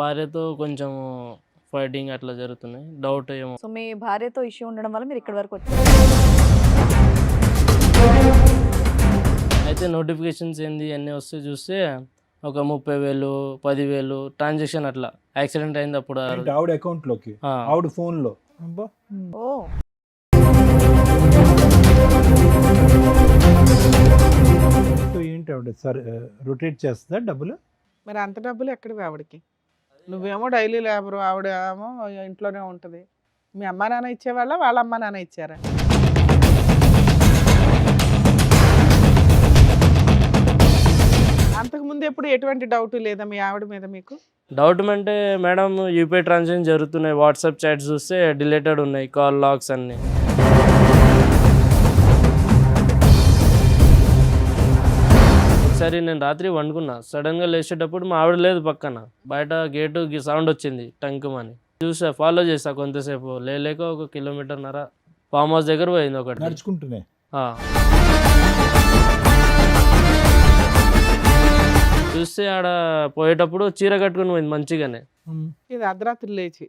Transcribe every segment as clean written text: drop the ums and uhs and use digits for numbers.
భార్యతో కొంచెం ఫైటింగ్ అట్లా జరుగుతున్నాయి. డౌట్ ఏమో. సో మీ భార్యతో ఇష్యూ ఉండడం వల్ల మీరు ఇక్కడి వరకు వచ్చారు. అయితే నోటిఫికేషన్స్ ఏంది అన్నీ వస్తే చూస్తే ఒక 30,000 10,000 ట్రాన్సాక్షన్ అట్లా యాక్సిడెంట్ అయింది అప్పుడు. ఆవిడ అకౌంట్లోకి, ఆవిడ ఫోన్లో. అబ్బా, ఓ ఏంటి ఆవిడ సార్ రొటేట్ చేస్తుందా డబ్బులు? మరి అంత డబ్బులు ఎక్కడివి ఆవిడకి? నువ్వేమో డైలీ లేబరు, ఆవిడ ఏమో ఇంట్లోనే ఉంటుంది. మీ అమ్మా నాన్న ఇచ్చేవాళ్ళ, వాళ్ళ అమ్మా నాన్న ఇచ్చారా? అంతకుముందు ఎప్పుడు ఎటువంటి డౌట్ లేదా మీ ఆవిడ మీద మీకు? డౌట్ అంటే మేడం యూపీఐ ట్రాన్సాక్షన్ జరుగుతున్నాయి, వాట్సాప్ చాట్స్ చూస్తే డిలీటెడ్ ఉన్నాయి, కాల్ లాగ్స్ అన్నీ. ఒకసారి నేను రాత్రి వండుకున్నా, సడన్గా లేచేటప్పుడు మా ఆవిడ లేదు పక్కన, బయట గేటు సౌండ్ వచ్చింది టంకుమని. చూసా, ఫాలో చేసా కొంతసేపు, లేక 1.5 కిలోమీటర్ ఫామ్ హౌస్ దగ్గర పోయింది ఒకటి నడుచుకుంటూనే. చూస్తే ఆడ పోయేటప్పుడు చీర కట్టుకుని పోయింది మంచిగానే. ఇది అర్ధరాత్రి లేచి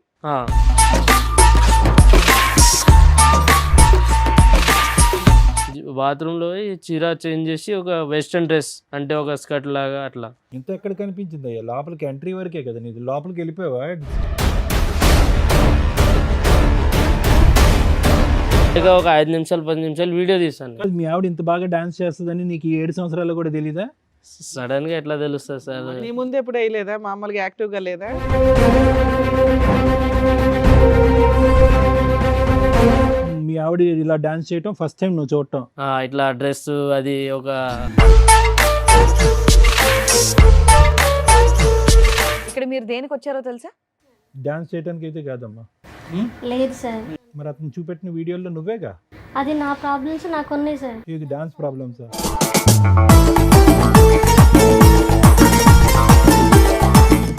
బాత్రూంలో చీర చేంజ్ చేసి ఒక వెస్ట్రన్ డ్రెస్ అంటే ఒక స్కర్ట్ లాగా అట్లా. ఇంత ఎక్కడ కనిపించింది అయ్యా? లోపలికి ఎంట్రీ వరకే కదా నీది, లోపలికి వెళ్ళిపోయావా? ఒక 5 నిమిషాలు 10 నిమిషాలు వీడియో తీసాను. మీ ఆవిడ ఇంత బాగా డాన్స్ చేస్తుందని నీకు 7 సంవత్సరాలు కూడా తెలీదా? సడన్ గా ఎట్లా తెలుస్తుంది సార్? నీ ముందు ఎప్పుడు వేయలేదా? మామూలుగా యాక్టివ్గా లేదా? మీ ఆవిడ ఇలా డాన్స్ చేయటం ఫస్ట్ టైం నువ్వు చూడటం? ఇట్లా డ్రెస్ అది ఒక. ఇక్కడ మీరు దేనికి వచ్చారో తెలుసా? డాన్స్ చేయడానికి అయితే కాదమ్మా. లేదు సార్. మరి అతను చూపెట్టిన వీడియోలో నువ్వేగా? అది నా ప్రాబ్లమ్స్ నాకు ఉన్నాయి సార్. ఇది డాన్స్ ప్రాబ్లమ్స్.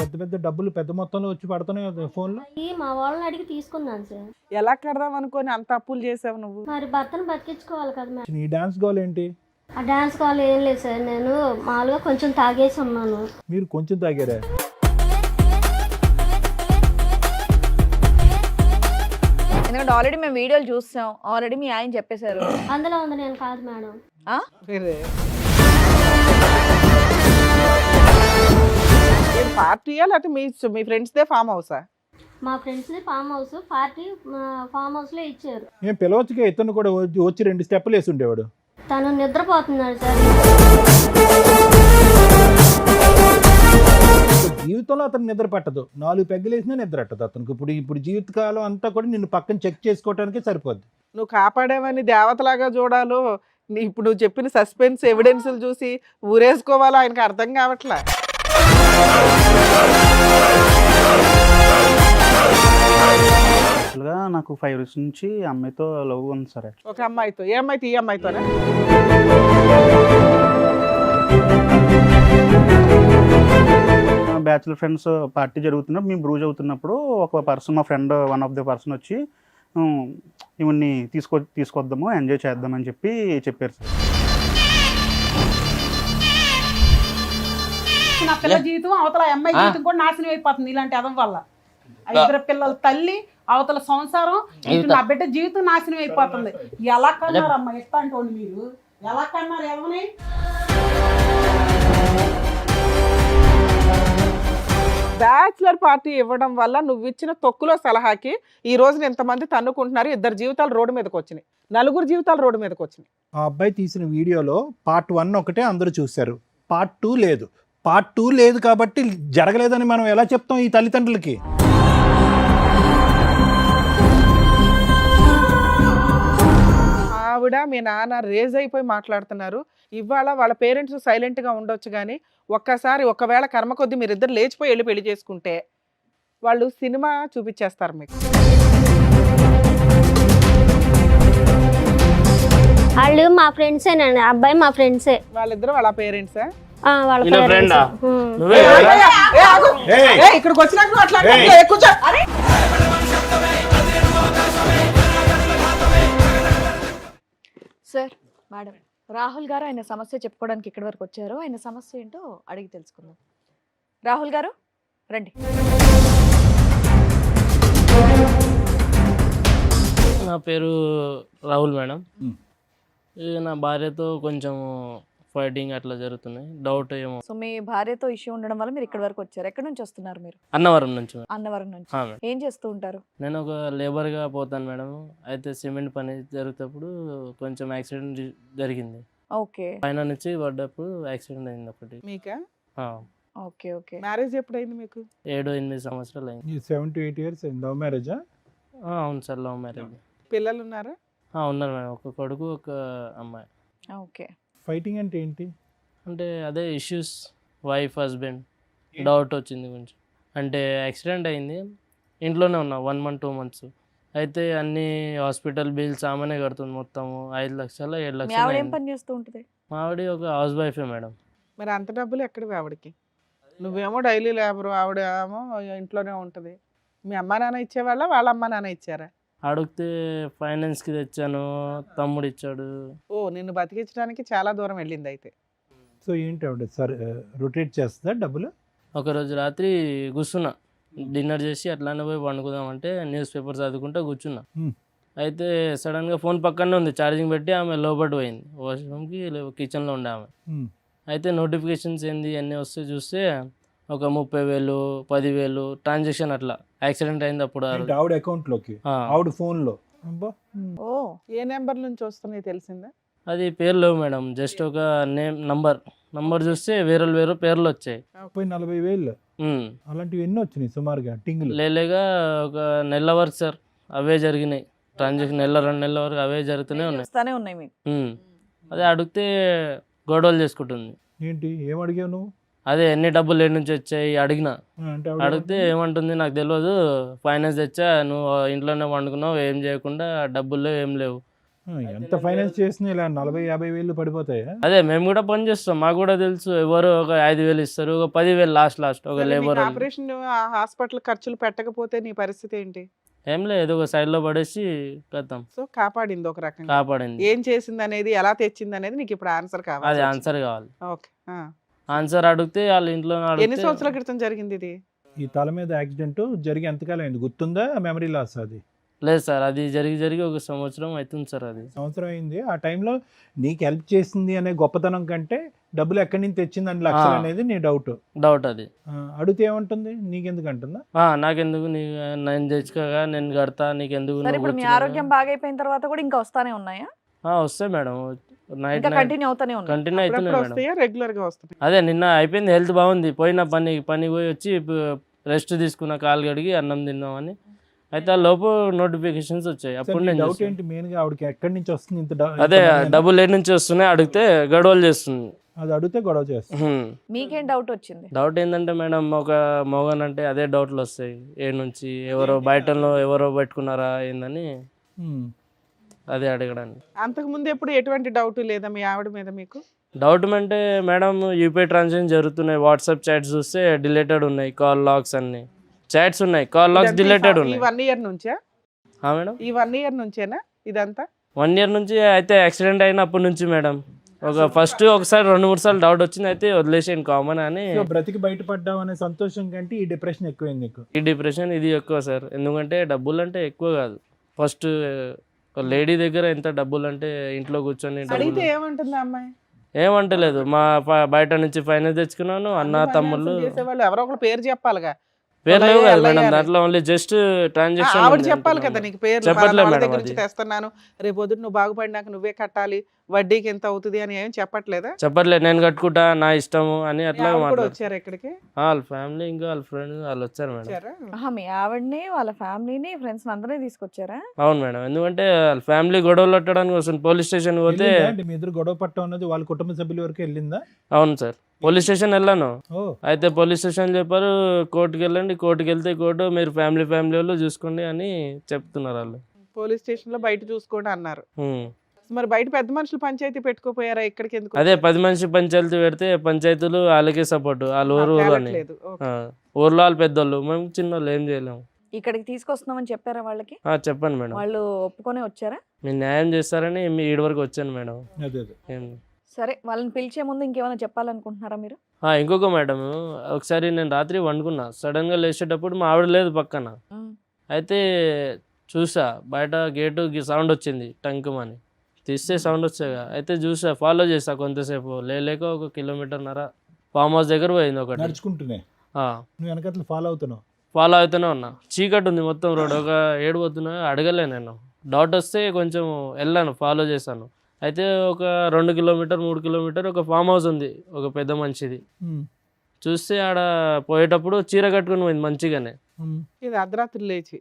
పెద్ద పెద్ద డబ్బులు పెద్ద మొత్తంలో వచ్చి పడుతున్నాయి ఫోన్లో. మా వాళ్ళని అడిగి తీసుకున్నాను సార్. ఎలా కడదాం అనుకొని అంత అప్పులు చేసావు నువ్వు? మరి భర్తను బతికించుకోవాలి కదా మేడం. నీ డాన్స్ గోల్ ఏంటి? ఆ డాన్స్ కాల్ ఏం లేదు సార్, నేను మామూలుగా కొంచెం తాగేసి ఉన్నాను. మీరు కొంచెం తాగారా? ఎందుకంటే ఆల్రెడీ మేము వీడియోలు చూస్తాం, ఆల్రెడీ మీ ఆయన చెప్పేశారు. అందులో ఉంది, నేను కాదు మేడం. పార్టీయా లేకపోతే మీ ఫ్రెండ్స్ దే ఫామ్ హౌసా? మా friends farm house, party farm house లో ఇచ్చారు. నేను పిలవచ్చుగా, ఇతను కూడా వచ్చి 2 స్టెప్పులు వేసి ఉండేవాడు. తను నిద్రపోతున్నాడు సార్. జీవితంలో అతను నిద్ర పట్టదు, 4 పెగ్గలు వేసినా నిద్ర పట్టదు అతనికి. ఇప్పుడు జీవితకాలం అంతా కూడా నిన్ను పక్కన చెక్ చేసుకోవడానికి సరిపోద్ది. నువ్వు కాపాడేవని దేవతలాగా చూడాలో, ఇప్పుడు నువ్వు చెప్పిన సస్పెన్స్ ఎవిడెన్స్లు చూసి ఊరేసుకోవాలో ఆయనకు అర్థం కావట్లే. యాక్చువల్గా నాకు 5 ఇయర్స్ నుంచి అమ్మాయితో లవ్ ఉంది సార్. ఒక అమ్మాయితో? ఏ అమ్మాయితో? ఈ అమ్మాయితోనే? బ్యాచులర్ ఫ్రెండ్స్ పార్టీ జరుగుతున్నప్పుడు మేము బ్రూజ్ అవుతున్నప్పుడు ఒక పర్సన్, మా friend one of the person వచ్చి ఇవన్నీ తీసుకొద్దాము, ఎంజాయ్ చేద్దామని చెప్పారు సార్. నా పిల్ల జీవితం అవతల అమ్మాయి జీవితం కూడా నాశనం అయిపోతుంది ఇలాంటి అదం వల్ల. 5 పిల్లల తల్లి, అవతల సంసారం, నా బిడ్డ జీవితం నాశనం అయిపోతుంది. ఎలా కన్నారమ్మా ఎట్లాంటి మీరు? ఎలా కన్నారు? ఎవరిని? బ్యాచులర్ పార్టీ ఇవ్వడం వల్ల నువ్వు ఇచ్చిన తొక్కులో సలహాకి ఈ రోజున ఎంతమంది తన్నుకుంటున్నారు? 2 జీవితాలు రోడ్డు మీదకి వచ్చినాయి, 4 జీవితాలు రోడ్డు మీదకి వచ్చినాయి. ఆ అబ్బాయి తీసిన వీడియోలో పార్ట్ 1 ఒకటే అందరూ చూశారు, పార్ట్ 2 లేదు. పార్ట్ 2 లేదు కాబట్టి జరగలేదని మనం ఎలా చెప్తాం ఈ తల్లిదండ్రులకి? ఆవిడ మీ నాన్న రేజ్ అయిపోయి మాట్లాడుతున్నారు. ఇవాళ వాళ్ళ పేరెంట్స్ సైలెంట్గా ఉండొచ్చు, కానీ ఒక్కసారి ఒకవేళ కర్మ కొద్దీ మీరిద్దరు లేచిపోయి వెళ్ళి పెళ్లి చేసుకుంటే వాళ్ళు సినిమా చూపించేస్తారు మీకు. వాళ్ళు మా ఫ్రెండ్సేనండి, అబ్బాయి మా ఫ్రెండ్సే. వాళ్ళిద్దరు వాళ్ళ పేరెంట్సా? వాళ్ళ ఇక్కడికి వచ్చినాక అట్లా సార్, మేడం, రాహుల్ గారు ఆయన సమస్య చెప్పుకోవడానికి ఇక్కడి వరకు వచ్చారు. ఆయన సమస్య ఏంటో అడిగి తెలుసుకుందాం. రాహుల్ గారు రండి. నా పేరు రాహుల్ మేడం. మ్. ఇక నా భార్యతో కొంచెం ఫైటింగ్ అట్లా జరుగుతున్నాయి. డౌట్ ఏమో సో మీ భార్యతో ఇష్యూ ఉండడం వల్ల మీరు ఇక్కడ వరకు వచ్చారు. ఎక్కడి నుంచి వస్తున్నారు మీరు? అన్నవరం నుంచి మేడం. అన్నవరం నుంచి. మేడం. ఏం చేస్తూ ఉంటారు? నేను ఒక లేబర్గా పోతాను మేడం. అయితే సిమెంట్ పని జరుగుతప్పుడు కొంచెం యాక్సిడెంట్ జరిగింది. ఓకే పైన నుంచి పడ్డప్పుడు యాక్సిడెంట్ అయింది ఒకటి. మీకా ఆ, ఓకే ఓకే. మ్యారేజ్ ఎప్పుడైంది మీకు? 7-8 సంవత్సరాలు అయింది. ఈ 7 to 8 years లవ్ మ్యారేజా? అవును సార్, లవ్ మ్యారేజ్. పిల్లలు ఉన్నారా? ఉన్నారు మేడం, ఒక కొడుకు ఒక అమ్మాయి. ఓకే. ఫైటింగ్ అంటే ఏంటి? అంటే అదే ఇష్యూస్, వైఫ్ హస్బెండ్ డౌట్ వచ్చింది కొంచెం. అంటే యాక్సిడెంట్ అయింది, ఇంట్లోనే ఉన్నా 1 month 2 months. అయితే అన్ని హాస్పిటల్ బిల్స్ ఆమెనే కడుతుంది, మొత్తము 5 లక్షలు 7 మీ లక్షలు ఆవిడ ఏం అయింది. పని చేస్తూ ఉంటుంది? మా ఆవిడ ఒక హౌస్ వైఫే మేడం. మరి అంత డబ్బులు ఎక్కడివి ఆవిడకి? నువ్వేమో డైలీ లేబరు, ఆవిడ ఏమో ఇంట్లోనే ఉంటుంది. మీ అమ్మా నాన్న ఇచ్చేవాళ్ళ, వాళ్ళ అమ్మా నాన్న ఇచ్చారా? అడిగితే ఫైనాన్స్కి తెచ్చాను, తమ్ముడు ఇచ్చాడు. ఓ, నిన్ను బతికించడానికి చాలా దూరం వెళ్ళింది అయితే. సో ఏంటి ఆవిడ సార్ రొటేట్ చేస్తుందా డబ్బులు? ఒకరోజు రాత్రి కూర్చున్నా, డిన్నర్ చేసి అట్లానే పోయి పండుకుందామంటే న్యూస్ పేపర్ చదువుకుంటూ కూర్చున్నా. Hmm. అయితే సడన్గా ఫోన్ పక్కనే ఉంది, ఛార్జింగ్ పెట్టి ఆమె లోపల పోయింది, వాష్రూమ్కి కిచెన్లో ఉండే ఆమె. Hmm. అయితే నోటిఫికేషన్స్ ఏంది అన్నీ వస్తే చూస్తే ఒక 30,000 10,000 ట్రాన్సాక్షన్ అట్లా యాక్సిడెంట్ అయింది అప్పుడు. ఏంటి ఆవిడ అకౌంట్ లోకి, ఆవిడ ఫోన్ లో? అబ్బా. ఓ ఏ నెంబర్ నుంచి వస్తున్నాయి తెలిసిందా? అది పేరు లేవు మేడం, జస్ట్ ఒక నంబర్ చూస్తే వేరే పేర్లు వచ్చాయి. 40,000 ఉమ్. అలాంటివి ఎన్ని వచ్చినాయి సుమారుగా టింగులు? లేలేగా ఒక నెల వరకు సార్ అవే జరిగినాయి ట్రాన్సాక్షన్, 1-2 నెలల వరకు అవే జరుగుతూనే ఉన్నాయి. వస్తానే ఉన్నాయి మీకు. అదే అడిగితే గొడవలు చేసుకుంటుంది. ఏంటి ఏం అడిగావు నువ్వు? అదే ఎన్ని డబ్బులు ఏడు నుంచి వచ్చాయి అడిగిన. అంటే ఆవిడ అడిగితే ఏమంటుంది, నాకు తెలియదు, ఫైనాన్స్ తెచ్చా, నువ్వు ఇంట్లోనే వండుకున్నావు, ఏం చేయకుండా డబ్బులు లేవు, ఏం లేవు. ఎంత ఫైనాన్స్ చేసినా ఇలా 40,000-50,000 పడిపోతాయా? అదే మేము కూడా పని చేస్తాం, మాకు కూడా తెలుసు. ఎవరు ఒక 5,000 ఇస్తారు, ఒక 10,000 లాస్ట్ ఒక లేబర్. ఆపరేషన్ హాస్పిటల్ ఖర్చులు పెట్టకపోతే నీ పరిస్థితి ఏంటి? ఏం లేదు, ఏదో ఒక సైడ్లో పడేసి కథం. సో కాపాడింది ఒక రకంగా. కాపాడింది. ఏం చేసింది అనేది, ఎలా తెచ్చింది అనేది నీకు ఇప్పుడు ఆన్సర్ అది కావాలి. ఆన్సర్ కావాలి. ఓకే. ఆన్సర్ అడిగితే వాళ్ళ ఇంట్లో ఎన్ని సంవత్సరాల క్రితం జరిగింది ఇది? ఈ తల మీద యాక్సిడెంట్ జరిగి ఎంతకాలం అయింది గుర్తుందా? మెమరీ లాస్ అది? లేదు సార్, అది జరిగి ఒక సంవత్సరం అవుతుంది సార్. అది సంవత్సరం అయింది. ఆ టైంలో నీకు హెల్ప్ చేసింది అనే గొప్పతనం కంటే డబ్బులు ఎక్కడి నుంచి తెచ్చింది అని లక్షలు అనేది నీ డౌట్. అది అడిగితే ఏమంటుంది? నీకెందుకు అంటుందా? నాకెందుకు, నేను తెచ్చుకోగా నేను కడతా, నీకెందుకు, సరే ఇప్పుడు మీ ఆరోగ్యం బాగైపోయిన తర్వాత కూడా ఇంకా వస్తానే ఉన్నాయా? వస్తాయి మేడం, నైట్ ఇంకా కంటిన్యూ అవుతానే ఉన్నాయి. కంటిన్యూ అవుతున్నాయి మేడం. వస్తాయా, రెగ్యులర్ గా వస్తాయి? అదే నిన్న అయిపోయింది, హెల్త్ బాగుంది, పోయిన పని పోయి వచ్చి రెస్ట్ తీసుకున్న, కాలు కడిగి అన్నం తిన్నామని. అయితే ఆ లోపు నోటిఫికేషన్స్ వచ్చాయి. అప్పుడు నేను డౌట్ చూసాను. ఏంటి మెయిన్ గా ఆవిడకి ఎక్కడి నుంచి వస్తుంది ఇంత అదే డబ్బులు ఏడు నుంచి వస్తున్నాయి అడిగితే గొడవలు చేస్తుంది. అది అడిగితే గొడవ చేస్తుంది. మీకేం డౌట్ వచ్చింది? డౌట్ ఏంటంటే మేడం, ఒక మోగన్ అంటే అదే డౌట్లు వస్తాయి ఏడు నుంచి, బయటలో ఎవరో పెట్టుకున్నారా ఏందని అదే అడగడానికి. అంతకు ముందు ఎప్పుడు ఎటువంటి డౌట్ లేదా మీ ఆవిడ మీద మీకు? డౌట్ అంటే మేడం, యూపీఐ ట్రాన్సాక్షన్ జరుగుతున్నాయి, వాట్సాప్ చాట్స్ చూస్తే డిలేటెడ్ ఉన్నాయి, కాల్ లాగ్స్ అన్ని చాట్స్ ఉన్నాయి, కాల్ లాగ్స్ డిలేటెడ్ ఈ ఉన్నాయి. 1 year నుంచా? మేడం ఈ 1 year నుంచేనా ఇదంతా? 1 year నుంచి. అయితే యాక్సిడెంట్ అయినప్పటి నుంచి మేడం, ఫస్ట్ ఒకసారి 2-3 సార్లు డౌట్ వచ్చింది, అయితే వదిలేసాను కామన్ అని. సో బ్రతికి బయటపడ్డావు అనే సంతోషం కంటే ఈ డిప్రెషన్ ఎక్కువైంది నీకు? ఈ డిప్రెషన్ ఇది ఎక్కువ సార్, ఎందుకంటే డబ్బులు అంటే ఎక్కువ కాదు. ఫస్ట్ ఒక లేడీ దగ్గర ఎంత డబ్బులు అంటే ఇంట్లో కూర్చొని అడిగితే డబ్బులు ఏమంటుంది ఆ అమ్మాయి? ఏమంటలేదు. మా బయట నుంచి ఫైనాన్స్ తెచ్చుకున్నాను, అన్న తమ్ముళ్ళు. చేసేవాళ్ళు ఎవరో ఒకరు పేరు చెప్పాలిగా. పేరు లేవు కదా అలా మేడం, అలా దాంట్లో ఓన్లీ జస్ట్ ట్రాన్సాక్షన్. ఆవిడ చెప్పాలి కదా నీకు పేరు, చెప్పట్లే వాళ్ళ మేడం, దగ్గర నుంచి అది తెస్తున్నాను, రేపు పొద్దున్న నువ్వు బాగుపడినాక నువ్వే కట్టాలి, వడ్డీకి ఎంత అవుతుంది అని ఏం చెప్పట్లేదా? చెప్పట్లేదు, నేను కట్టుకుంటా, నా ఇష్టము అని అట్లా ఆవిడ కూడా మాట్లాడు. వచ్చారు ఇక్కడికి? వాళ్ళ ఫ్యామిలీ ఇంకా వాళ్ళ ఫ్రెండ్స్ వాళ్ళు వచ్చారు మేడం. వచ్చారా? మీ ఆవిడని వాళ్ళ ఫ్యామిలీని ఫ్రెండ్స్ అందరినీ తీసుకొచ్చారా? అవును మేడం, ఎందుకంటే వాళ్ళ ఫ్యామిలీ గొడవలు పెట్టడానికి వస్తుంది. పోలీస్ స్టేషన్ పోతే వెళ్ళిందా? అంటే మీ ఇద్దరు గొడవ పట్టడం అన్నది వాళ్ళ కుటుంబ సభ్యుల వరకు వెళ్ళిందా? అవును సార్, పోలీస్ స్టేషన్ వెళ్ళాను. ఓ అయితే పోలీస్ స్టేషన్ చెప్పారు, కోర్టుకి వెళ్ళండి, కోర్టుకి వెళ్తే కోర్టు మీరు ఫ్యామిలీ వాళ్ళు చూసుకోండి అని చెప్తున్నారు వాళ్ళు. పోలీస్ స్టేషన్ లో బయట చూసుకోండి అన్నారు. ఉమ్. మరి బయట పెద్ద మనుషులు పంచాయతీ పెట్టుకోపోయారా? ఇక్కడికి ఎందుకు అదే 10 మనిషి పంచాయతీ పెడితే పంచాయతీలు వాళ్ళకే సపోర్ట్, వాళ్ళ ఊరు అని. తేలట్లేదు? ఓకే. ఊర్లో వాళ్ళు పెద్దోళ్ళు, మేము చిన్నోళ్ళు, ఏం చేయలేము. ఇక్కడికి తీసుకొస్తున్నామని చెప్పారా వాళ్ళకి? చెప్పండి మేడం, వాళ్ళు ఒప్పుకొని వచ్చారా? మీరు న్యాయం చేస్తారని మీ ఈడి వరకు వచ్చాను మేడం. అదే ఏం సరే వాళ్ళని పిలిచే ముందు ఇంకేమైనా చెప్పాలనుకుంటున్నారా మీరు? ఇంకొక మేడం, ఒకసారి నేను రాత్రి వండుకున్నా, సడన్గా లేచేటప్పుడు మా ఆవిడ లేదు పక్కన. అయితే చూసా బయట గేటు సౌండ్ వచ్చింది టంకుమని, తీస్తే సౌండ్ వచ్చాగా. అయితే చూసా, ఫాలో చేసా కొంతసేపు, లేక 1 కిలోమీటర్న్నర ఫామ్ హౌస్ దగ్గర పోయింది ఒకటి. నడుచుకుంటూనే నువ్వు వెనకట్లు ఫాలో అవుతున్నావు? ఫాలో అవుతూనే ఉన్నా. చీకటి ఉంది మొత్తం రోడ్, ఒక 7 పోతున్నా, అడగలే నేను. డౌట్ వస్తే కొంచెం వెళ్ళాను, ఫాలో చేశాను. అయితే ఒక 2 కిలోమీటర్ 3 కిలోమీటర్ ఒక ఫామ్ హౌస్ ఉంది, ఒక పెద్ద మనిషిది. చూస్తే ఆడ పోయేటప్పుడు చీర కట్టుకుని పోయింది మంచిగానే. ఇది అర్ధరాత్రి లేచి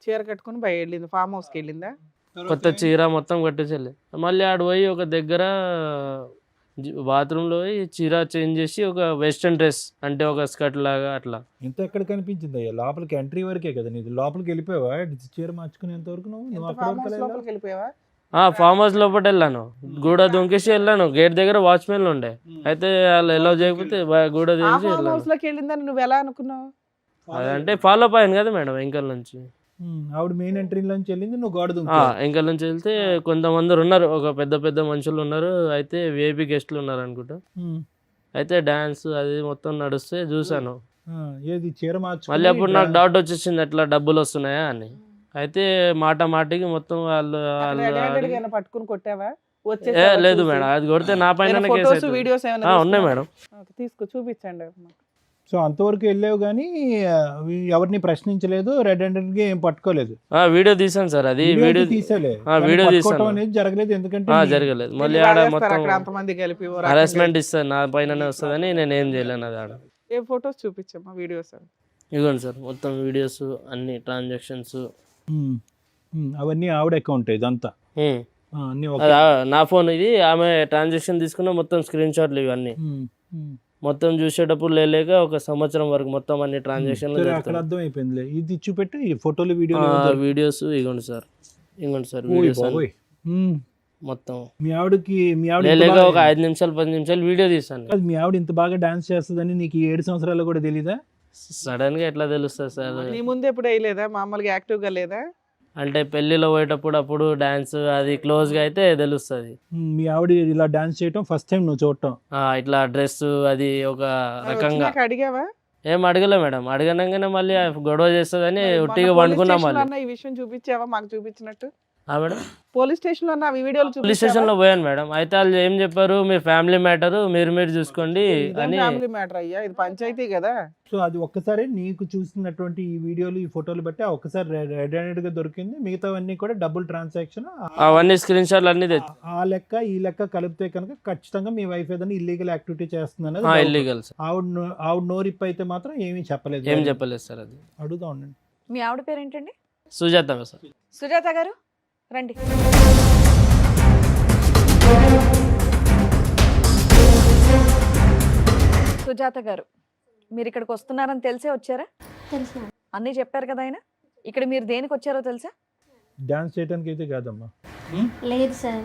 చీర కట్టుకుని వెళ్ళింది, ఫామ్ హౌస్కి వెళ్ళిందా? కొత్త చీర మొత్తం కట్టేసేది. మళ్ళీ ఆడ పోయి ఒక దగ్గర బాత్రూంలో పోయి చీర చేంజ్ చేసి ఒక వెస్ట్రన్ డ్రెస్, అంటే ఒక స్కర్ట్ లాగా అట్లా. ఇంత ఎక్కడ కనిపించింది అయ్యా? లోపలికి ఎంట్రీ వరకే కదా నీది, లోపలికి వెళ్ళిపోయావా చీర మార్చుకునేంత వరకు? నువ్వు అక్కడ వరకు వెళ్ళావా? లోపలికి వెళ్ళిపోయావా? ఫామ్ హౌస్ లోపల వెళ్ళాను, గూడ దొంకేసి వెళ్ళాను. గేట్ దగ్గర వాచ్మెన్ ఉండే, అయితే వాళ్ళు ఎలా చేయకపోతే గూడ ఆ దించి ఫామ్ వెళ్ళాను. హౌస్ లోకి వెళ్ళిందని నువ్వు ఎలా అనుకున్నావు? అదంటే ఫాలో అప్ అయ్యాను కదా మేడం వెంకల్ నుంచి. ఆవిడ మెయిన్ ఎంట్రీలోంచి వెళ్ళింది, నువ్వు గోడ దుంకావు. వెంకల్ నుంచి వెళ్తే కొంతమంది ఉన్నారు, ఒక పెద్ద పెద్ద మనుషులు ఉన్నారు, అయితే విఐపి గెస్ట్లు ఉన్నారు అనుకుంటా. అయితే డాన్స్ అది మొత్తం నడుస్తే చూసాను. ఏది చీర మార్చు? మళ్ళీ అప్పుడు నాకు డౌట్ వచ్చేసింది, ఎట్లా డబ్బులు వస్తున్నాయా అని. అయితే మాటికి మొత్తం వాళ్ళు పట్టుకుని కొట్టావా? లేదు మేడం, అది కొడితే నా పైన వీడియోస్ ఉన్నాయి మేడం. తీసుకో, చూపించండి. సో అంతవరకు వెళ్ళావు కానీ ఎవరిని ప్రశ్నించలేదు, రెడ్ హ్యాండెడ్ గా ఏం పట్టుకోలేదు. వీడియో తీసాను సార్, అది వీడియో తీసాలే, వీడియో తీసాను అనేది జరగలేదు. ఎందుకంటే జరగలేదు. మళ్ళీ ఆడ మొత్తం అంతమంది కలిపి హరాస్మెంట్ ఇస్తారు, నా పైననే వస్తుందని నేను ఏం చేయలేను. అది ఆడ ఏ ఫొటోస్ చూపించమ్మా, వీడియోస్ ఇదిగోండి సార్, మొత్తం వీడియోస్ అన్ని ట్రాన్సాక్షన్స్ అవన్నీ ఆవిడ అకౌంట్ ఇదంతా. అన్ని నా ఫోన్ ఇది, ఆమె ట్రాన్సాక్షన్ తీసుకున్న మొత్తం స్క్రీన్ షాట్లు ఇవన్నీ మొత్తం చూసేటప్పుడు లేక 1 సంవత్సరం వరకు మొత్తం అన్ని ట్రాన్సాక్షన్ అక్కడ అర్థం అయిపోయింది. ఇది చూపెట్టి ఈ ఫోటోలు వీడియోస్ ఇగోండి సార్, వీడియోస్ మొత్తం. మీ ఆవిడకి లేక ఒక 5 నిమిషాలు 10 నిమిషాలు వీడియో తీసాను. మీ ఆవిడ ఇంత బాగా డాన్స్ చేస్తుందని నీకు 7 సంవత్సరాలు కూడా తెలీదా? సడన్ గా ఎట్లా తెలుస్తుంది సార్? నీ ముందు ఎప్పుడు వేయలేదా? మామూలుగా యాక్టివ్ గా లేదా? అంటే పెళ్లిలో పోయేటప్పుడు అప్పుడు డాన్స్ అది క్లోజ్ గా అయితే తెలుస్తుంది. మీ ఆవిడ ఇలా డాన్స్ చేయటం ఫస్ట్ టైం నువ్వు చూడటం? ఇట్లా డ్రెస్ అది ఒక రకంగా. అడిగావా? ఏం అడగలే మేడం, అడగనంగానే మళ్ళీ గొడవ చేస్తుందని ఉట్టిగా వండుకున్నాం. మళ్ళీ ఈ విషయం చూపించావా మాకు చూపించినట్టు? మేడం పోలీస్ స్టేషన్ లో ఈ వీడియోలు పోలీస్ స్టేషన్ లో పోయాను మేడం. అయితే వాళ్ళు ఏం చెప్పారు, మీ ఫ్యామిలీ మ్యాటర్ మీరు చూసుకోండి అని. ఫ్యామిలీ మ్యాటర్ అయ్యా, ఇది పంచాయతీ కదా. సో అది ఒక్కసారి నీకు చూసినటువంటి ఈ వీడియోలు ఈ ఫోటోలు బట్టి ఒక్కసారి రెడ్ హ్యాండెడ్ గా దొరికింది, మిగతావన్నీ కూడా డబుల్ ట్రాన్సాక్షన్. అవన్నీ స్క్రీన్ షాట్లు అన్ని ఆ లెక్క ఈ లెక్క కలిపితే కనుక ఖచ్చితంగా మీ వైఫ్ ఏదైనా ఇల్లీగల్ యాక్టివిటీ చేస్తుంది అనేది. ఇల్లీగల్. ఆవిడ నోరిప్ అయితే మాత్రం ఏమీ చెప్పలేదు. ఏం చెప్పలేదు సార్. అది అడుగుతా ఉండండి. మీ ఆవిడ పేరు ఏంటండి? సుజాత సార్. సుజాత గారు రండి. సుజాత గారు, మీరు ఇక్కడికి వస్తున్నారని తెలిసే వచ్చారా? తెలుసు. అన్నీ చెప్పారు కదా ఆయన. ఇక్కడ మీరు దేనికి వచ్చారో తెలుసా? డాన్స్ చేయడానికి అయితే కాదమ్మా. లేదు సార్.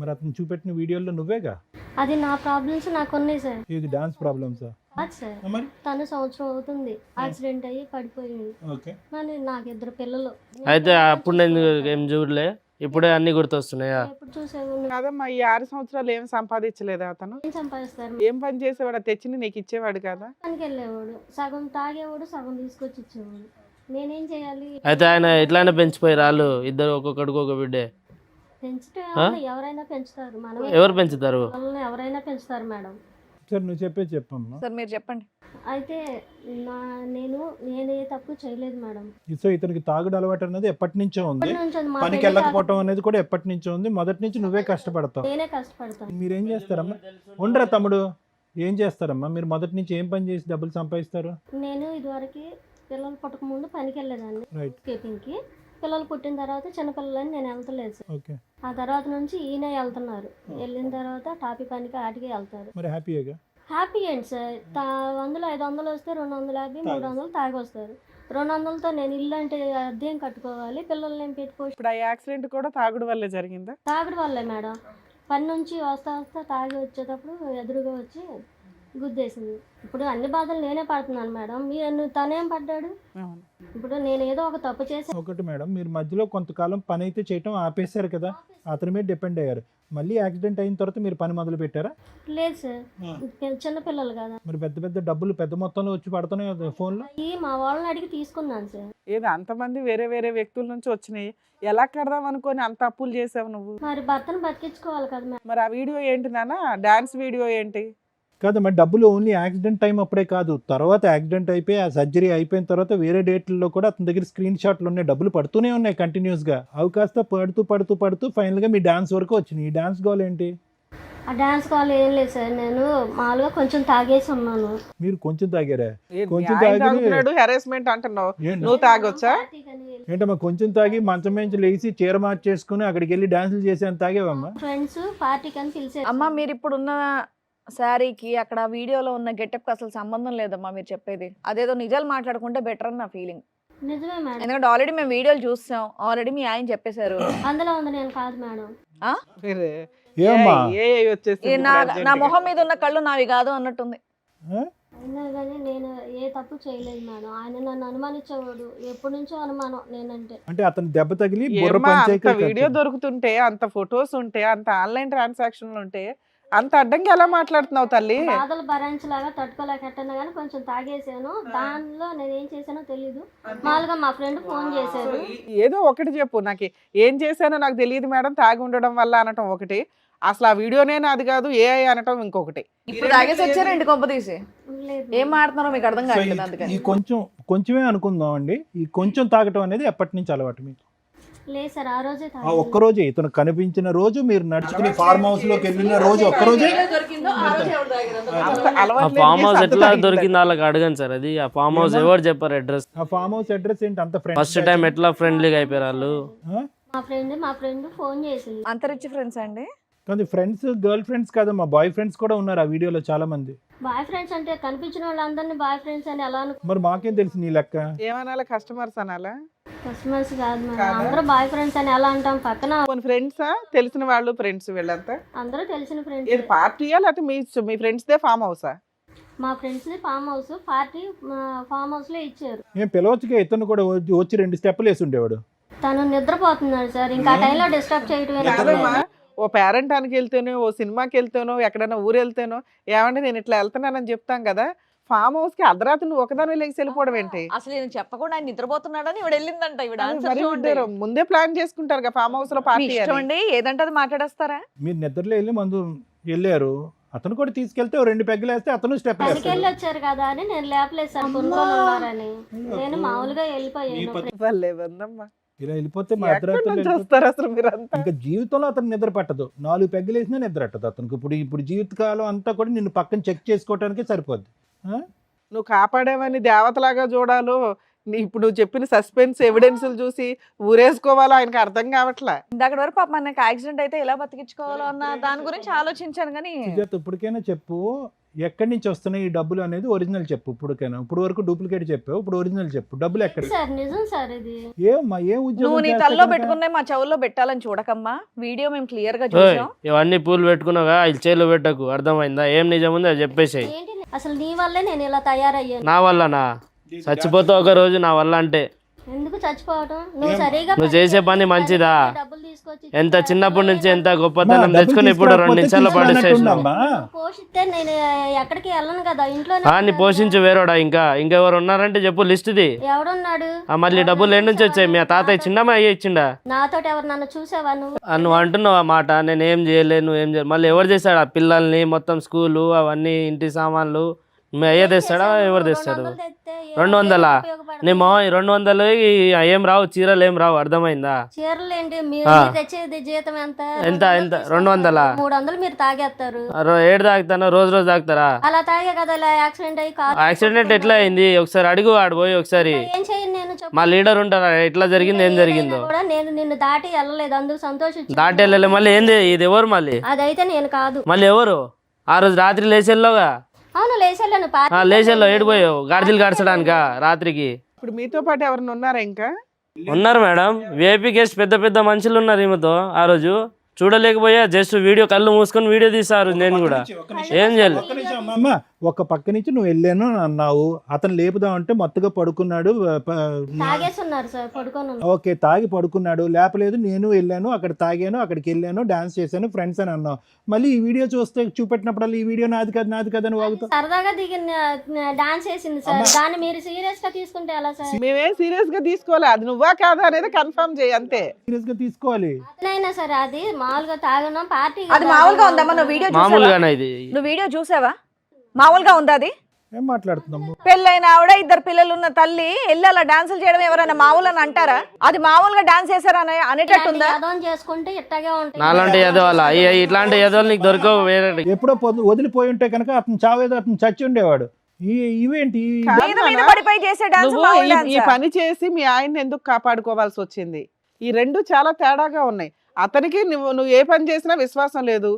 మరి అతను చూపెట్టిన వీడియోలో నువ్వేగా? అది నా ప్రాబ్లమ్స్ నాకు ఉన్నాయి సార్. ఇది డాన్స్ ప్రాబ్లమ్సా? అది సార్, తను సంవత్సరం అవుతుంది యాక్సిడెంట్ అయ్యి పడిపోయింది. కానీ నాకు 2 పిల్లలు. అయితే అప్పుడు నేను ఏం చూడలే, ఇప్పుడే అన్ని గుర్తొస్తున్నాయా? ఎప్పుడు చూసావు కాదమ్మా, ఈ 6 సంవత్సరాలు ఏం సంపాదించలేదా అతను? ఏం సంపాదిస్తారు? ఏం పని చేసేవాడు? తెచ్చి నీకు ఇచ్చేవాడు కదా? పనికి వెళ్ళేవాడు, సగం తాగేవాడు, సగం తీసుకొచ్చి ఇచ్చేవాడు. నేనేం చేయాలి? అయితే ఆయన ఇట్లానే పెంచిపోయారు వాళ్ళు ఇద్దరు, ఒక్కొక్కడికి ఒక బిడ్డే. పెంచితే ఎవరైనా పెంచుతారు, మనం ఎవరు పెంచుతారు? ఎవరైనా పెంచుతారు మేడం. సార్ నువ్వు చెప్పమ్మా. సార్ మీరు చెప్పండి. అయితే నేను ఏ తప్పు చేయలేదు మేడం. సో ఇతనికి తాగుడు అలవాటు అనేది ఎప్పటి నుంచో ఉంది, మా పనికి వెళ్ళకపోవటం అనేది కూడా ఎప్పటి నుంచో ఉంది. మొదటి నుంచి నువ్వే కష్టపడతావు. నేనే కష్టపడతాను. మీరేం చేస్తారమ్మా? ఉండరా తమ్ముడు, ఏం చేస్తారమ్మా మీరు? మొదటి నుంచి ఏం పని చేసి డబ్బులు సంపాదిస్తారు? నేను ఇదివరకు పిల్లలు పుట్టక ముందు పనికి వెళ్ళేదాన్ని స్కేపింగ్ కి. పిల్లలు పుట్టిన తర్వాత చిన్నపిల్లలని నేను వెళ్తలేదు సార్. ఆ తర్వాత నుంచి ఈయన వెళ్తున్నారు. వెళ్ళిన తర్వాత టాపీ పనికి ఆటికి వెళ్తారు. మరి హ్యాపీగా? హ్యాపీ ఏంటి సార్? 100 500 వస్తే 250 300 తాగి వస్తారు. 200తో నేను ఇల్లు అంటే అద్దెం కట్టుకోవాలి, పిల్లల్ని ఏం పెట్టుకోవచ్చు. ఇప్పుడు ఆ యాక్సిడెంట్ కూడా తాగుడు వల్లే జరిగిందా? తాగుడు వల్లే మేడం. పని నుంచి వస్తా తాగి వచ్చేటప్పుడు ఎదురుగా వచ్చి గుద్దేసింది. ఇప్పుడు అన్ని బాధలు నేనే పడుతున్నాను మేడం, మీరు తనేం పడ్డాడు? అవును. ఇప్పుడు నేను ఏదో ఒక తప్పు చేసి ఒకటి మేడం, మీరు మధ్యలో కొంతకాలం పని అయితే చేయటం ఆపేశారు కదా, అతని మీద డిపెండ్ అయ్యారు. మళ్ళీ యాక్సిడెంట్ అయిన తర్వాత మీరు పని మొదలు పెట్టారా? లేదు సార్, చిన్న పిల్లలు కదా. మరి పెద్ద పెద్ద డబ్బులు పెద్ద మొత్తంలో వచ్చి పడుతున్నాయి కదా ఫోన్లో. అయ్యి మా వాళ్ళని అడిగి తీసుకున్నాను సార్. ఏది అంతమంది వేరే వేరే వ్యక్తుల నుంచి వచ్చినాయి, ఎలా కడదాం అనుకొని అంత అప్పులు చేసావు నువ్వు? మరి భర్తను బతికించుకోవాలి కదా మేడం. మరి ఆ వీడియో ఏంటి నాన్న, డాన్స్ వీడియో ఏంటి? కాదు మరి డబ్బులు ఓన్లీ యాక్సిడెంట్ టైం అప్పుడే కాదు, తర్వాత యాక్సిడెంట్ అయిపోయి ఆ సర్జరీ అయిపోయిన తర్వాత వేరే డేట్లలో కూడా అతని దగ్గర స్క్రీన్ షాట్లు ఉన్నాయి, డబ్బులు పడుతూనే ఉన్నాయి కంటిన్యూస్గా. అవి కాస్త పడుతూ ఫైనల్గా మీ డాన్స్ వరకు వచ్చినాయి. ఈ డాన్స్ గోల్ ఏంటి? ఆ డాన్స్ కాల్ ఏం లేదు సార్, నేను మామూలుగా కొంచెం తాగేసి ఉన్నాను. మీరు కొంచెం తాగారా? ఏంటి, కొంచెం ఆయన తాగి- తాగుతున్నాడు, హెరాస్మెంట్ అంటున్నావు, ఏంటి? నువ్వు తాగొచ్చా? ఏంటమ్మా కొంచెం తాగి మంచం నుంచి లేచి చీర మార్చేసుకుని అక్కడికి వెళ్ళి డాన్సులు చేసేంత తాగేవమ్మా? ఫ్రెండ్స్ పార్టీకి అని పిలిచారు. అమ్మ మీరు ఇప్పుడు ఉన్న శారీకి అక్కడ వీడియోలో ఉన్న గెటప్కి అసలు సంబంధం లేదమ్మా మీరు చెప్పేది. అదేదో నిజాలు మాట్లాడుకుంటే బెటర్ అని నా ఫీలింగ్. నిజమే మేడం, ఎందుకంటే ఆల్రెడీ మేము వీడియోలు చూసాం, ఆల్రెడీ మీ ఆయన చెప్పేశారు. అందులో ఉంది, నేను కాదు మేడం. మీరే ఏమమ్మా? వచ్చేసి నా మొహం మీద ఉన్న కళ్ళు నావి కాదు అన్నట్టుంది. అయినా కానీ నేను ఏ తప్పు చేయలేదు మేడం. ఆయన నన్ను అనుమానించేవాడు, ఎప్పటి నుంచో అనుమానం నేనంటే. అంటే అతను దెబ్బ తగిలి బుర్ర పంచాయతీ వీడియో దొరుకుతుంటే, అంత ఫొటోస్ ఉంటే, అంత ఆన్లైన్ ట్రాన్సాక్షన్లు ఉంటే, అంత అడ్డంగా ఎలా మాట్లాడుతున్నావు తల్లి? బాధలు భరించలాగా తట్టుకోలేకట్టన్నా కానీ కొంచెం తాగేసాను. దానిలో నేను ఏం చేశానో తెలీదు. మామూలుగా మా ఫ్రెండ్ ఫోన్ చేశారు. ఏదో ఒకటి చెప్పు, నాకు ఏం చేశానో నాకు తెలియదు మేడం, తాగి ఉండడం వల్ల అనటం ఒకటి, అసలు ఆ వీడియోనే నాది కాదు ఏఐ అనటం ఇంకొకటి. ఇప్పుడు తాగేసి వచ్చారండి కొంప తీసి. లేదు ఏం మాడుతున్నారో మీకు అర్థం కావట్లేదు అందుకని. ఈ కొంచెమే అనుకుందాం అండి. ఈ కొంచెం తాగటం అనేది ఎప్పటి నుంచి అలవాటు మీకు? లేదు సార్, ఆ రోజే ఆ ఒక్కరోజే ఇతను కనిపించిన రోజు, మీరు నడుచుకుని ఫార్మ్ హౌస్ లోకి వెళ్ళిన రోజు ఒక్కరోజే. ఆ ఫామ్ హౌస్ ఎట్లా దొరికింది వాళ్ళకి అడగండి సార్. అది ఆ ఫామ్ హౌస్ ఎవరు చెప్పారు అడ్రస్? ఆ ఫామ్ హౌస్ అడ్రస్ ఏంటి అంత ఫ్రెండ్? ఫస్ట్ టైం ఎట్లా ఫ్రెండ్లీగా అయిపోయారు వాళ్ళు? మా ఫ్రెండ్ ఫోన్ చేసింది. అంతరిచ్చి ఫ్రెండ్స్ అండి. కానీ ఫ్రెండ్స్ గర్ల్ ఫ్రెండ్స్ కాదమ్మా, బాయ్ ఫ్రెండ్స్ కూడా ఉన్నారు ఆ వీడియోలో చాలా మంది. బాయ్ ఫ్రెండ్స్ అంటే కనిపించిన వాళ్ళందరినీ బాయ్ ఫ్రెండ్స్ అని ఎలా అనుకో. మరి మాకేం తెలుసు నీ లెక్క? ఏమనాలా, కస్టమర్స్ అనాలా? కస్టమర్స్ కాదు మేడం, అందరూ బాయ్ ఫ్రెండ్స్ అని ఎలా అంటాం? పక్కన కొన్ని ఫ్రెండ్సా, తెలిసిన వాళ్ళు ఫ్రెండ్స్ వీళ్ళంతా? అందరూ తెలిసిన ఫ్రెండ్స్. ఇది పార్టీయా లేకపోతే మీ ఫ్రెండ్స్ దే ఫామ్ హౌసా? మా friends farm house party farm house లో ఇచ్చారు. ఏం పిలవచ్చుగా, ఇతను కూడా వచ్చి 2 స్టెప్పులు వేసి ఉండేవాడు. తను నిద్రపోతున్నాడు సార్, ఇంకా ఆ టైంలో డిస్టర్బ్ కాదమ్మా, చేయటం. ఓ పేరెంటానికి వెళ్తేనో, ఓ సినిమాకి వెళ్తేనో, ఎక్కడైనా ఊరు వెళ్తేనో, ఏమంటే నేను ఇట్లా వెళ్తున్నానని చెప్తాం కదా, ఫామ్ హౌస్ కి అర్ధరాత్రి నువ్వు ఒకదాని లేచి వెళ్ళిపోవడం ఏంటి? అసలు నేను చెప్పకుండా ఆయన నిద్రపోతున్నాడని ఇవిడ వెళ్ళిందంట. ఇవిడ ఆన్సర్ మరి చూడండి. ఉంటారు, ముందే ప్లాన్ చేసుకుంటారు కదా ఫామ్ హౌస్ లో మీ పార్టీ ఇష్టం అని. అండి, ఏదంటే అది మాట్లాడేస్తారా? మీరు నిద్రలో వెళ్ళి మందు వెళ్ళారు, అతను కూడా తీసుకెళ్తే 2 పెగ్గులు వేస్తే అతను స్టెప్ పనికి వేస్తాడు. వెళ్ళి వచ్చారు కదా అని నేను లేపలేదు సార్, కొనుక్కొని ఉన్నారని. నేను మామూలుగా వెళ్ళిపోయాను. వాళ్ళే ఉందమ్మా, ఇలా వెళ్ళిపోతే మా ఎక్కడి అర్ధరాత్రులు నుంచి వెళ్ళిపోతే వస్తారు అసలు మీరంతా? ఇంకా జీవితంలో అతను నిద్ర పట్టదు. 4 పెగ్గులు వేసినా నిద్ర పట్టదు అతనికి. ఇప్పుడు జీవితకాలం అంతా కూడా నిన్ను పక్కన చెక్ చేసుకోవడానికే సరిపోద్ది. నువ్వు కాపాడేవని దేవతలాగా చూడాలో, ఇప్పుడు నువ్వు చెప్పిన సస్పెన్స్ ఎవిడెన్స్లు చూసి ఊరేసుకోవాలో ఆయనకు అర్థం కావట్లా. ఇందాక వరకు పాప మనకి యాక్సిడెంట్ అయితే ఎలా బతికించుకోవాలో అన్న దాని గురించి ఆలోచించాను కానీ సుజాత ఇప్పటికైనా చెప్పు, ఎక్కడి నుంచి వస్తున్నాయి ఈ డబ్బులు అనేది ఒరిజినల్ చెప్పు. ఇప్పుడు వరకు డూప్లికేట్ చెప్పావు, ఇప్పుడు ఒరిజినల్ చెప్పు. డబ్బులు ఎక్కడ? సార్ నిజం సార్ ఇది. ఏమ్మా ఏం నువ్వు ఉద్యోగం నీ చేస్తే తల్లో కనుక? పెట్టుకున్నాయి మా చెవుల్లో పెట్టాలని చూడకమ్మా. వీడియో మేము క్లియర్ గా ఓయ్, చూసాం. ఇవన్నీ పూలు పెట్టుకున్నావా? ఇది చేలో పెట్టకు, అర్థమైందా? ఏం నిజం ఉంది అది చెప్పేసాయి. ఏంటి అసలు నీ వల్లే నేను ఇలా తయారయ్యాను. నా వల్లనా? చచ్చిపోతావు ఒక రోజు నా వల్ల అంటే. ఎందుకు చచ్చిపోవటం? నువ్వు సరిగా నువ్వు చేసే పని మంచిదా? డబ్బులు తీసుకొచ్చి ఎంత చిన్నప్పటి నుంచి ఎంత గొప్పతనం డబ్బులు తెచ్చుకుని ఇప్పుడు 2 నిమిషాల్లో పడేసేసినావు. తీసుకురాకపోతే పోషిస్తే నేను ఎక్కడికి వెళ్ళను కదా, ఇంట్లో నీ పోషించు వేరేడా? ఇంకెవరు ఉన్నారంటే చెప్పు, లిస్ట్ది. ఎవడున్నాడు? మళ్ళీ డబ్బులు ఎన్ని నుంచి వచ్చాయి? మీ తాతయ్య ఇచ్చిండా, మా అయ్య ఇచ్చిండా? నాతో ఎవరు నన్ను చూసావా నువ్వు? నువ్వు అంటున్నావు ఆ మాట, నేను ఏం చేయలేదు, నువ్వు ఏం చేయలేదు. మళ్ళీ ఎవరు చేశాడు? ఆ పిల్లల్ని మొత్తం స్కూలు అవన్నీ ఇంటి సామాన్లు మీ అయ్య తెస్తాడా? ఎవరు తెస్తాడు? 200? నీ మా 200 ఏం రావు, చీరలు ఏం రావు, అర్థమైందా? చీరలు ఏంటి మీరు తెచ్చేది? జీతం ఎంత? ఎంత 200? 300 మీరు తాగేస్తారు. ఏడు తాగుతాను, రోజు తాగుతారా? అలా తాగే కదా ఇలా యాక్సిడెంట్ అయ్యి కాదు. యాక్సిడెంట్ ఎట్లా అయింది ఒకసారి అడుగు, ఆడిపోయి ఒకసారి. ఏం చేయను నేను చెప్పు. మా లీడర్ ఉంటారా ఎట్లా జరిగింది, ఏం జరిగిందో? కూడా నేను నిన్ను దాటి వెళ్ళలేదు, అందుకు సంతోషించు. దాటి వెళ్ళలే. మళ్ళీ ఏంది ఇది? ఎవరు మళ్ళీ? అదైతే నేను కాదు. మళ్ళీ ఎవరు? ఆ రోజు రాత్రి లేచెల్లోగా. అవును లేచెళ్ళను. లేచెల్లో ఏడిపోయావు గాడిదలు గాడ్చడానికా రాత్రికి? ఇప్పుడు మీతో పాటు ఎవరైనా ఉన్నారా ఇంకా? ఉన్నారు మేడం, విఐపీ గెస్ట్ పెద్ద పెద్ద మనుషులు ఉన్నారు ఈమెతో. ఆ రోజు చూడలేకపోయా, జస్ట్ వీడియో కళ్ళు మూసుకొని వీడియో తీసారు. నేను కూడా ఏం చేయలేదు. అమ్మమ్మ ఒక పక్క నుంచి నువ్వు వెళ్ళాను అని అన్నావు, అతను లేపుదామంటే మత్తుగా పడుకున్నాడు, తాగేసి ఉన్నారు సార్, పడుకొని ఉన్నారు. ఓకే తాగి పడుకున్నాడు, లేపలేదు, నేను వెళ్ళాను అక్కడ తాగాను, అక్కడికి వెళ్ళాను, డాన్స్ చేశాను, ఫ్రెండ్స్ అని అన్నావు. మళ్ళీ ఈ వీడియో చూస్తే చూపెట్టినప్పుడల్లా ఈ వీడియో నాది కదా అని వాగుతావు. సరదాగా దిగిన డాన్స్ చేసింది సార్, దాన్ని మీరు సీరియస్ గా తీసుకుంటే ఎలా సార్? మేమేం సీరియస్ గా తీసుకోవాలి, అది నువ్వా కాదా అనేది కన్ఫర్మ్ చేయి అంతే. సీరియస్ గా తీసుకోవాలి. అదైనా సరే అది మామూలుగా తాగడం పార్టీ అది మామూలుగా ఉందమ్మా? నువ్వు వీడియో చూసావా? మామూలుగానే ఇది. నువ్వు వీడియో చూసావా? మామూలుగా ఉందా అది? ఏం మాట్లాడుతున్నాము? పెళ్ళైన ఆవిడ, 2 పిల్లలు ఉన్న తల్లి వెళ్ళి అలా డాన్సులు చేయడం ఎవరైనా మామూలు అని అంటారా? అది మామూలుగా డాన్స్ చేశారా అనేటట్టుందా? యాదవం చేసుకుంటే ఇట్టగే ఉంటాయి. నాలాంటి ఎదవాళ్ళ ఇట్లాంటి ఎదవాళ్ళు నీకు దొరకవు వేరే. ఎప్పుడో వదిలిపోయి ఉంటే కనుక అతను చావేదో అతను చచ్చి ఉండేవాడు. ఇవేంటి మీద మీద పడిపోయి చేసే డాన్స్ నువ్వు మామూలు ఈ డాన్సా? పని చేసి మీ ఆయన్ని ఎందుకు కాపాడుకోవాల్సి వచ్చింది? ఈ రెండు చాలా తేడాగా ఉన్నాయి. అతనికి నువ్వు ఏ పని చేసినా విశ్వాసం లేదు,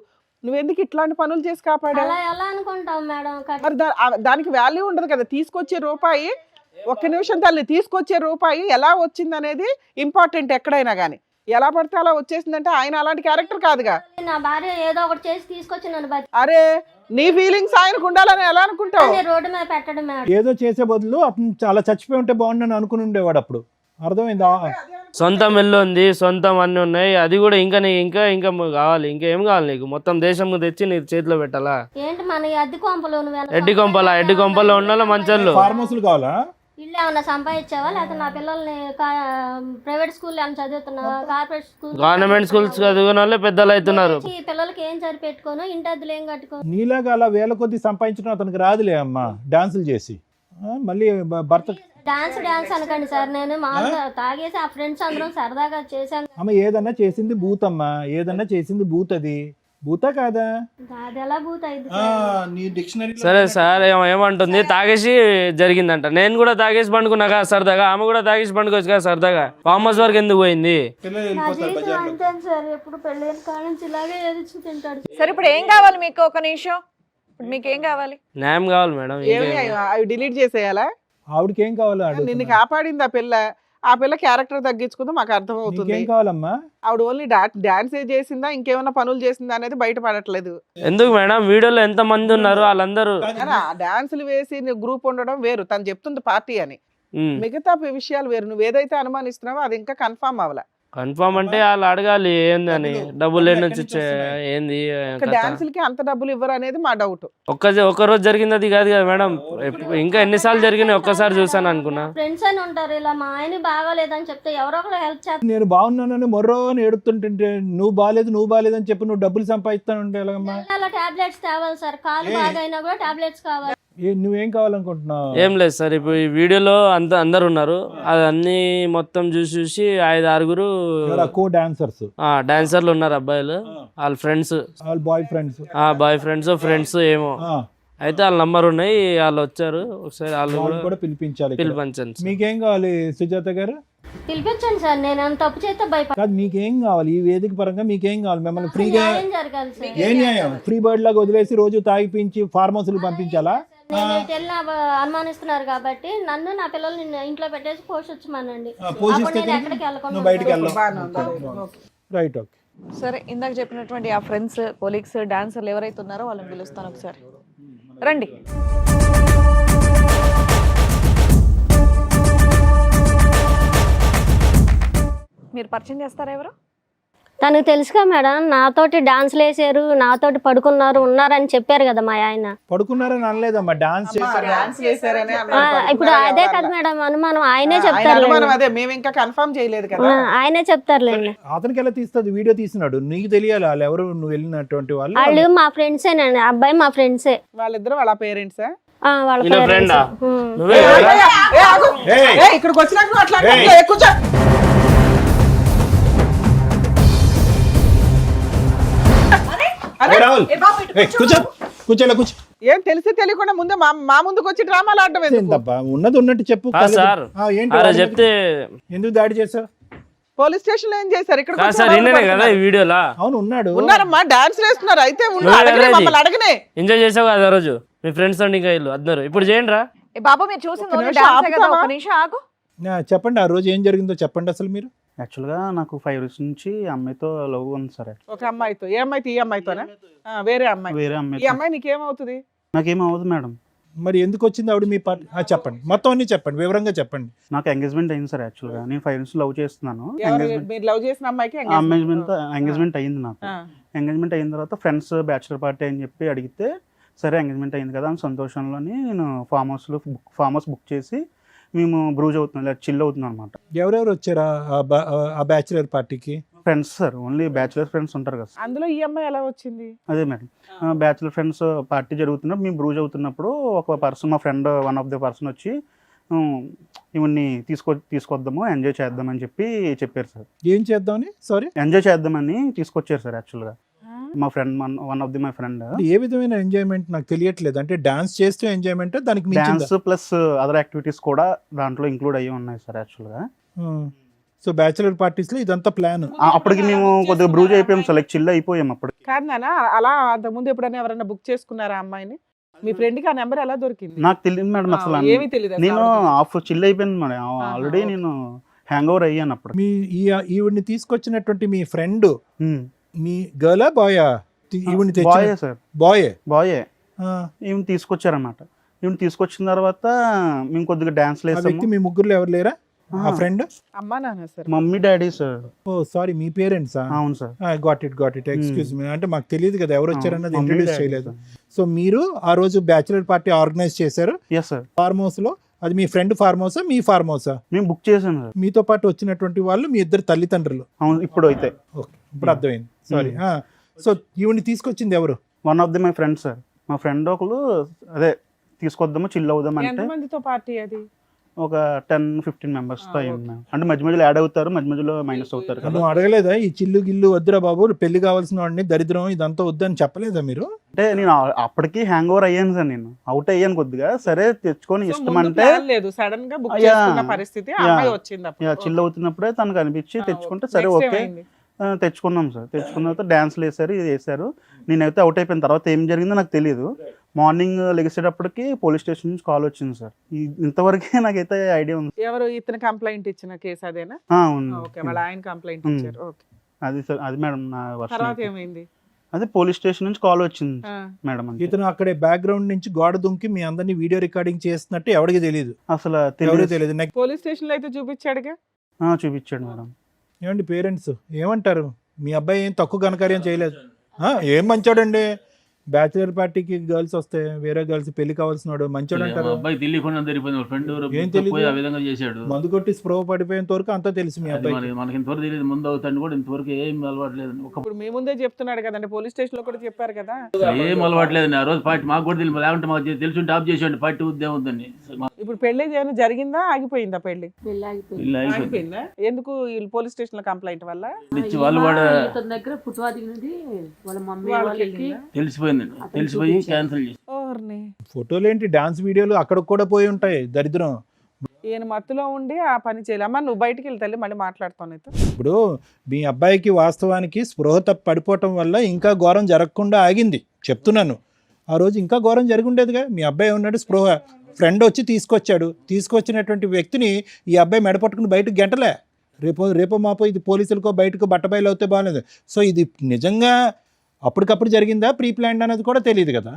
నువ్వెందుకు ఇట్లాంటి పనులు చేసి కాపాడా? అలా ఎలా అనుకుంటావు మేడం? మరి దానికి వాల్యూ ఉండదు కదా. తీసుకొచ్చే రూపాయి, ఒక్క నిమిషం తల్లి, తీసుకొచ్చే రూపాయి ఎలా వచ్చింది అనేది ఇంపార్టెంట్ ఎక్కడైనా కానీ. ఎలా పడితే అలా వచ్చేసిందంటే ఆయన అలాంటి క్యారెక్టర్ కాదుగా. నా భార్య ఏదో ఒకటి చేసి తీసుకొచ్చి నన్ను అరే నీ ఫీలింగ్స్ ఆయనకు ఉండాలని ఎలా అనుకుంటావు? రోడ్డు మీద పెట్టడం మేడం. ఏదో చేసే బదులు అతను చాలా చచ్చిపోయి ఉంటే బాగుండని అనుకుని ఉండేవాడు. అప్పుడు అర్థమైందా? సొంతం ఇల్లు ఉంది, సొంతం అన్నీ ఉన్నాయి, అది కూడా ఇంకా ఇంకా ఇంకా కావాలి. ఇంకేం కావాలి నీకు? మొత్తం దేశం తెచ్చి నీ చేతిలో పెట్టాలా? ఏంటి మన అద్దె కొంపలు ఎడ్డి కొంపలో ఉండాలా మంచోళ్ళు? ఫార్మ్ హౌస్లు కావాలా? ఇల్లు ఏమన్నా సంపాదించావా? లేకపోతే నా పిల్లల్ని ప్రైవేట్ స్కూల్ ఏమైనా చదువుతున్నావా? కార్పొరేట్ స్కూల్, గవర్నమెంట్ స్కూల్స్ చదువుకున్న వాళ్ళే పెద్దలు అవుతున్నారు. ఈ పిల్లలకి ఏం సరిపెట్టుకోను, ఇంటి అద్దెలు ఏం కట్టుకో. నీలాగా అలా వేల కొద్ది సంపాదించడం అతనికి రాదులే అమ్మా, డాన్సులు చేసి. మళ్ళీ భర్త డాన్స్ అనకండి సార్, నేను మామూలుగా తాగేసి ఆ ఫ్రెండ్స్ అందరం సరదాగా చేశాను. అమ్మ ఏదన్నా చేసింది భూతమ్మా, ఏదన్నా చేసింది భూత్. అది భూతా కాదా? అది ఎలా భూత అయింది? నీ డిక్షనరీ. సరే సార్, ఏమంటుంది? తాగేసి జరిగిందంట. నేను కూడా తాగేసి పండుకున్నా కదా సరదాగా, ఆమె కూడా తాగేసి పండుకోవచ్చు కదా సరదాగా. ఫార్మ్ హౌస్ వరకు ఎందుకు పోయింది? నా జీవితం అంతేను సార్, ఎప్పుడు పెళ్ళైన కాడ నుంచి ఇలాగే ఎదుర్చు తింటాడు. సరే ఇప్పుడు ఏం కావాలి మీకు? ఒక నిమిషం, ఇప్పుడు మీకు ఏం కావాలి? న్యాయం కావాలి మేడం. ఏమి అవి డిలీట్ చేసేయాలా? ఆవిడకి ఏం కావాలో నిన్ను కాపాడింది ఆ పిల్ల క్యారెక్టర్ తగ్గించుకుందో మాకు అర్థమవుతుంది. ఏం కావాలమ్మా? ఆవిడ ఓన్లీ డాన్స్ చేసిందా ఇంకేమైనా పనులు చేసిందా అనేది బయటపడట్లేదు. ఎందుకు మేడం? వీడియోలో ఎంత మంది ఉన్నారు, వాళ్ళందరూ డాన్సులు వేసి గ్రూప్ ఉండడం వేరు, తను చెప్తుంది పార్టీ అని. మిగతా విషయాలు వేరు. నువ్వు ఏదైతే అనుమానిస్తున్నావో అది ఇంకా కన్ఫర్మ్ అవ్వాల. కన్ఫర్మ్ అంటే వాళ్ళు అడగాలి ఏందని, డబ్బులు ఎన్ని నుంచి ఏంది డాన్సులకి అంత డబ్బులు ఇవ్వరు అనేది మా డౌట్. ఒక్క రోజు జరిగింది అది కాదు కదా మేడం, ఇంకా ఎన్నిసార్లు జరిగినాయి ఒక్కసారి చూసాను అనుకున్నా. ఫ్రెండ్స్ అని ఉంటారు, ఇలా మా ఆయన బాగాలేదని చెప్తే ఎవరో ఒకరు హెల్ప్ చేస్తారు. నేను బాగున్నానని మొర్రో అని ఏడుతుంటే నువ్వు బాగాలేదని చెప్పి నువ్వు డబ్బులు సంపాదిస్తానంటే ఎలాగమ్మా? టాబ్లెట్స్ తేవాలి సార్, కాలు బాగైనా కూడా టాబ్లెట్స్ కావాలి. నువ్వేం కావాలనుకుంటున్నావు? ఏం లేదు సార్, ఇప్పుడు ఈ వీడియోలో అందరు ఉన్నారు, అది అన్ని మొత్తం చూసి 5-6 కో డాన్సర్స్, డాన్సర్లు ఉన్నారు, అబ్బాయిలు, వాళ్ళ ఫ్రెండ్స్, వాళ్ళ బాయ్ ఫ్రెండ్స్ ఫ్రెండ్స్ ఏమో అయితే వాళ్ళ నంబర్ ఉన్నాయి, వాళ్ళు వచ్చారు. ఒకసారి వాళ్ళు కూడా పిలిపించండి. మీకేం కావాలి సుజాత గారు? పిలిపించండి సార్, నేను తప్పు చేస్తే కాదు, మీకేం కావాలి? ఈ వేదిక పరంగా మీకేం కావాలి? మిమ్మల్ని ఫ్రీగా జరగాలి సార్. ఏ న్యాయం? ఫ్రీ బర్డ్ లాగా వదిలేసి రోజు తాగిపించి ఫార్మ్ హౌస్ పంపించాలా? నేను ఇటు వెళ్ళిన అనుమానిస్తున్నారు కాబట్టి నన్ను నా పిల్లల్ని ఇంట్లో పెట్టేసి పోషించమనండి. ఎక్కడికి వెళ్ళకుండా బయటికి వెళ్ళాం. Right, okay. సరే, ఇందాక చెప్పినటువంటి ఆ ఫ్రెండ్స్, కొలీగ్స్, డాన్సర్లు ఎవరైతే ఉన్నారో వాళ్ళని పిలుస్తాను. ఒకసారి రండి. మీరు పరిచయం చేస్తారా ఎవరు? తనకు తెలుసుగా మేడం, నాతోటి డాన్స్లు వేసారు, నాతోటి ఉన్నారని చెప్పారు కదా మా ఆయన. పడుకున్నారని అనలేదమ్మా, డాన్స్ చేశారని. ఇప్పుడు అదే కదా మేడం అనుమానం, ఆయనే చెప్తారు. అదే మేము ఇంకా కన్ఫర్మ్ చేయలేదు కదా, ఆయనే చెప్తారులేండి. అతనికి ఎలా తీస్తుంది? వీడియో తీస్తున్నాడు, నీకు తెలియాలి వాళ్ళు ఎవరు, నువ్వు వెళ్ళినటువంటి వాళ్ళు. వాళ్ళు మా ఫ్రెండ్సేనండి, అబ్బాయి మా ఫ్రెండ్సే. వాళ్ళిద్దరు వాళ్ళ పేరెంట్స్. వాళ్ళ ఇక్కడికి వచ్చినాక అట్లా ఏం తెలిసి తెలియకుండా ముందే మా ముందుకు వచ్చి డ్రామాలు ఆడటం ఏంటబ్బా? ఉన్నది ఉన్నట్టు చెప్పు. చెప్తే ఎందుకు దాడి చేశారు? పోలీస్ స్టేషన్ లో ఏం చేశారు? ఇక్కడ అవును, ఉన్నారమ్మా, డాన్స్ వేస్తున్నారు. అయితే అడగనే ఎంజాయ్ చేసావు కదా ఆ రోజు మీ ఫ్రెండ్స్ తో, ఇంకా అందరు. ఇప్పుడు చేయండి రా బాబు, మీరు చూసింది. చెప్పండి, ఆ రోజు ఏం జరిగిందో చెప్పండి అసలు మీరు. యాక్చువల్గా నాకు 5 years నుంచి అమ్మాయితో లవ్ ఉంది సార్. ఒక అమ్మాయితో? ఏ అమ్మాయితో? ఈ అమ్మాయితోనా? వేరే అమ్మాయి. వేరే అమ్మాయి. ఈ అమ్మాయి నీకేమవుతుంది? నాకేం అవ్వదు మేడం. మరి ఎందుకు వచ్చింది ఆవిడ మీ పార్టీ? చెప్పండి, మొత్తం అన్ని చెప్పండి, వివరంగా చెప్పండి. నాకు ఎంగేజ్మెంట్ అయింది సార్. యాక్చువల్గా నేను 5 years లవ్ చేస్తున్నాను. మీరు లవ్ చేసిన అమ్మాయికి ఎంగేజ్మెంట్ అయింది నాకు. ఎంగేజ్మెంట్ అయిన తర్వాత ఫ్రెండ్స్ బ్యాచులర్ పార్టీ అని చెప్పి అడిగితే సరే ఎంగేజ్మెంట్ అయింది కదా అని సంతోషంలోని నేను ఫామ్ హౌస్ బుక్ చేసి మేము బ్రూజ్ అవుతున్నాం, లేదా చిల్ అవుతున్నాం అనమాట. ఎవరెవరు వచ్చారా ఆ బ్యాచులర్ పార్టీకి? Friends sir, only bachelor friends ఉంటారు కదా. అందులో ఈ అమ్మాయి ఎలా వచ్చింది? అదే మేడం, బ్యాచులర్ ఫ్రెండ్స్ పార్టీ జరుగుతున్నప్పుడు మేము బ్రూజ్ అవుతున్నప్పుడు ఒక పర్సన్, మా friend one of the person వచ్చి ఇవన్నీ తీసుకొద్దాము, ఎంజాయ్ చేద్దామని చెప్పారు సార్. ఏం చేద్దామని? సారీ, ఎంజాయ్ చేద్దామని తీసుకొచ్చారు సార్. యాక్చువల్గా మా friend, one of the my friend. ఏ విధమైన ఎంజాయ్మెంట్ నాకు తెలియట్లేదు. అంటే డాన్స్ చేస్తూ ఎంజాయ్మెంట్, దానికి డాన్స్ ప్లస్ అదర్ యాక్టివిటీస్ కూడా దాంట్లో ఇంక్లూడ్ అయ్యి ఉన్నాయి సార్. యాక్చువల్గా సో బ్యాచులర్ పార్టీస్ లో ఇదంతా ప్లాన్. అప్పటికి మేము కొద్దిగా బ్రూజ్ అయిపోయాం సార్, లైక్ చిల్ అయిపోయాం అప్పటికి. కాదు నాన్న, అలా అంతకుముందు ఎప్పుడైనా ఎవరైనా బుక్ చేసుకున్నారా అమ్మాయిని? మీ ఫ్రెండ్ కి ఆ నెంబర్ ఎలా దొరికింది? నాకు తెలియదు మేడం అసలు. ఏమీ తెలియదు. నేను చిల్ అయిపోయాను మేడం. ఆల్రెడీ నేను హ్యాంగ్ ఓవర్ అయ్యాను అప్పుడు. మీ ఈవిడ్ని తీసుకొచ్చినటువంటి మీ ఫ్రెండ్ మీ గర్లా బాయా? ఈవిడ్ని బాయే సార్. బాయే ఈవెన్ తీసుకొచ్చారన్నమాట. ఈవెన్ తీసుకొచ్చిన తర్వాత మేము కొద్దిగా డాన్స్ వేసాము. మీ ముగ్గురులో ఎవరు లేరా ఆ ఫ్రెండ్? అమ్మా నాన్న సార్, మమ్మీ డాడీ సార్. ఓ సారీ, మీ పేరెంట్స్? అవును sir. Got it, excuse me. అంటే మాకు తెలియదు కదా ఎవరు వచ్చారన్నది, ఇంట్రడ్యూస్ చేయలేదు. సో మీరు ఆ రోజు బ్యాచులర్ పార్టీ ఆర్గనైజ్ చేశారు ఫార్మ్ హౌస్ లో. అది మీ ఫ్రెండ్ ఫార్మ్ హౌసా, మీ ఫార్మ్ హౌసా? మేము బుక్ చేసాను సార్. మీతో పాటు వచ్చినటువంటి వాళ్ళు మీ ఇద్దరు తల్లిదండ్రులు? అవును, ఇప్పుడు అయితే. ఓకే, ఇప్పుడు అర్థమైంది. సారీ. సో ఈవిని తీసుకొచ్చింది ఎవరు? One of the my friend sir. మా ఫ్రెండ్ ఒకరు అదే తీసుకొద్దాము, చిల్ అవుదాం అంటే. ఎంతమందితో పార్టీ అది? ఒక 10-15 members తో అయింది. అంటే మధ్య మధ్యలో యాడ్ అవుతారు, మధ్య మధ్యలో మైనస్ అవుతారు కదా. నువ్వు అడగలేదా ఈ చిల్లు గిల్లు వద్దురా బాబు, పెళ్లి కావాల్సిన వాడిని, దరిద్రం ఇదంతా వద్దని చెప్పలేదా మీరు? అంటే నేను అప్పటికి హ్యాంగ్ ఓవర్ అయ్యాను సార్, నేను అవుట్ అయ్యాను కొద్దిగా. సరే తెచ్చుకొని ఇష్టం అంటే లేదు, సడన్ గా బుక్ చేసుకున్న పరిస్థితి, అమ్మాయి వచ్చింది. చిల్ అవుతున్నప్పుడే తనకు అనిపించి తెచ్చుకుంటే సరే ఓకే తెచ్చుకున్నాం సార్. తెచ్చుకున్న తర్వాత డాన్స్లు వేసారు, ఇది వేసారు. నేనైతే అవుట్ అయిపోయిన తర్వాత ఏం జరిగిందో నాకు తెలియదు. మార్నింగ్ లెగిసేటప్పటికి పోలీస్ స్టేషన్ నుంచి కాల్ వచ్చింది సార్. ఇంతవరకే నాకైతే ఐడియా ఉంది. ఎవరు ఇతను కంప్లైంట్ ఇచ్చిన కేసు అదేనా? ఓకే, వాళ్ళ ఆయన కంప్లైంట్ ఇచ్చారు. ఓకే, అది సార్, అది మేడం నా వర్షన్. తర్వాత ఏమైంది? అదే పోలీస్ స్టేషన్ నుంచి కాల్ వచ్చింది మేడం. ఇతను అక్కడే బ్యాక్గ్రౌండ్ నుంచి గోడ దుంకి మీ అందరినీ వీడియో రికార్డింగ్ చేస్తున్నట్టు ఎవరికి తెలియదు, అసలు తెలియదు. పోలీస్ స్టేషన్ లో అయితే చూపించాడుగా. చూపించాడు మేడం. ఏమండి పేరెంట్స్ ఏమంటారు? మీ అబ్బాయి ఏం తక్కువ ఘనకార్యం చేయలేదు, ఏం మంచోడండి. బ్యాచులర్ పార్టీకి గర్ల్స్ వస్తే వేరే గర్ల్స్ పెళ్లి కావాల్సినాడు, మంచోడు అంటారు. మందు కొట్టి స్ప్రో పడిపోయేంత వరకు అంతా తెలుసు మీ అబ్బాయి. మనకి ఇంతవరకు తెలియదు, ముందు అవుతాను కూడా ఇంతవరకు ఏం అలవాట్లేదు. ఇప్పుడు మీ ముందే చెప్తున్నాడు కదండి, పోలీస్ స్టేషన్ లో కూడా చెప్పారు కదా. ఏం అలవాట్లేదు. ఆ రోజు పార్టీ మాకు కూడా తెలియదు, లేకుంటే మాకు తెలుసుంటే ఆఫ్ చేసేయండి పార్టీ ఉద్యమం ఉందండి. ఇప్పుడు పెళ్లి ఏమైనా జరిగిందా, ఆగిపోయిందా? పెళ్లి ఆగిపోయిందా? ఎందుకు? పోలీస్ స్టేషన్ లో కంప్లైంట్ వల్ల దగ్గర పుట్టువాది నుండి వాళ్ళ మమ్మీ వాళ్ళకి తెలిసిపోయి క్యాన్సిల్ చేసి. ఫోటోలు ఏంటి, డాన్స్ వీడియోలు అక్కడ కూడా పోయి ఉంటాయి, దరిద్రం. ఈయన మత్తులో ఉండి ఆ పని చేయాలి. అమ్మా నువ్వు బయటికి వెళ్తే మళ్ళీ మాట్లాడుతాను. ఇప్పుడు మీ అబ్బాయికి వాస్తవానికి స్పృహ తప్పి పడిపోవటం వల్ల ఇంకా ఘోరం జరగకుండా ఆగింది చెప్తున్నాను. ఆ రోజు ఇంకా ఘోరం జరిగి ఉండేదిగా. మీ అబ్బాయి ఉన్నాడు, స్పృహ ఫ్రెండ్ వచ్చి తీసుకొచ్చినటువంటి వ్యక్తిని ఈ అబ్బాయి మెడపట్టుకుని బయటకు గెంటలే. రేపో మాపో ఇది పోలీసులకో బయటకు బట్టబయలు అవుతే బాగాలేదు. సో ఇది నిజంగా అప్పటికప్పుడు జరిగిందా, ప్రీ ప్లాన్ అనేది కూడా తెలియదు కదా.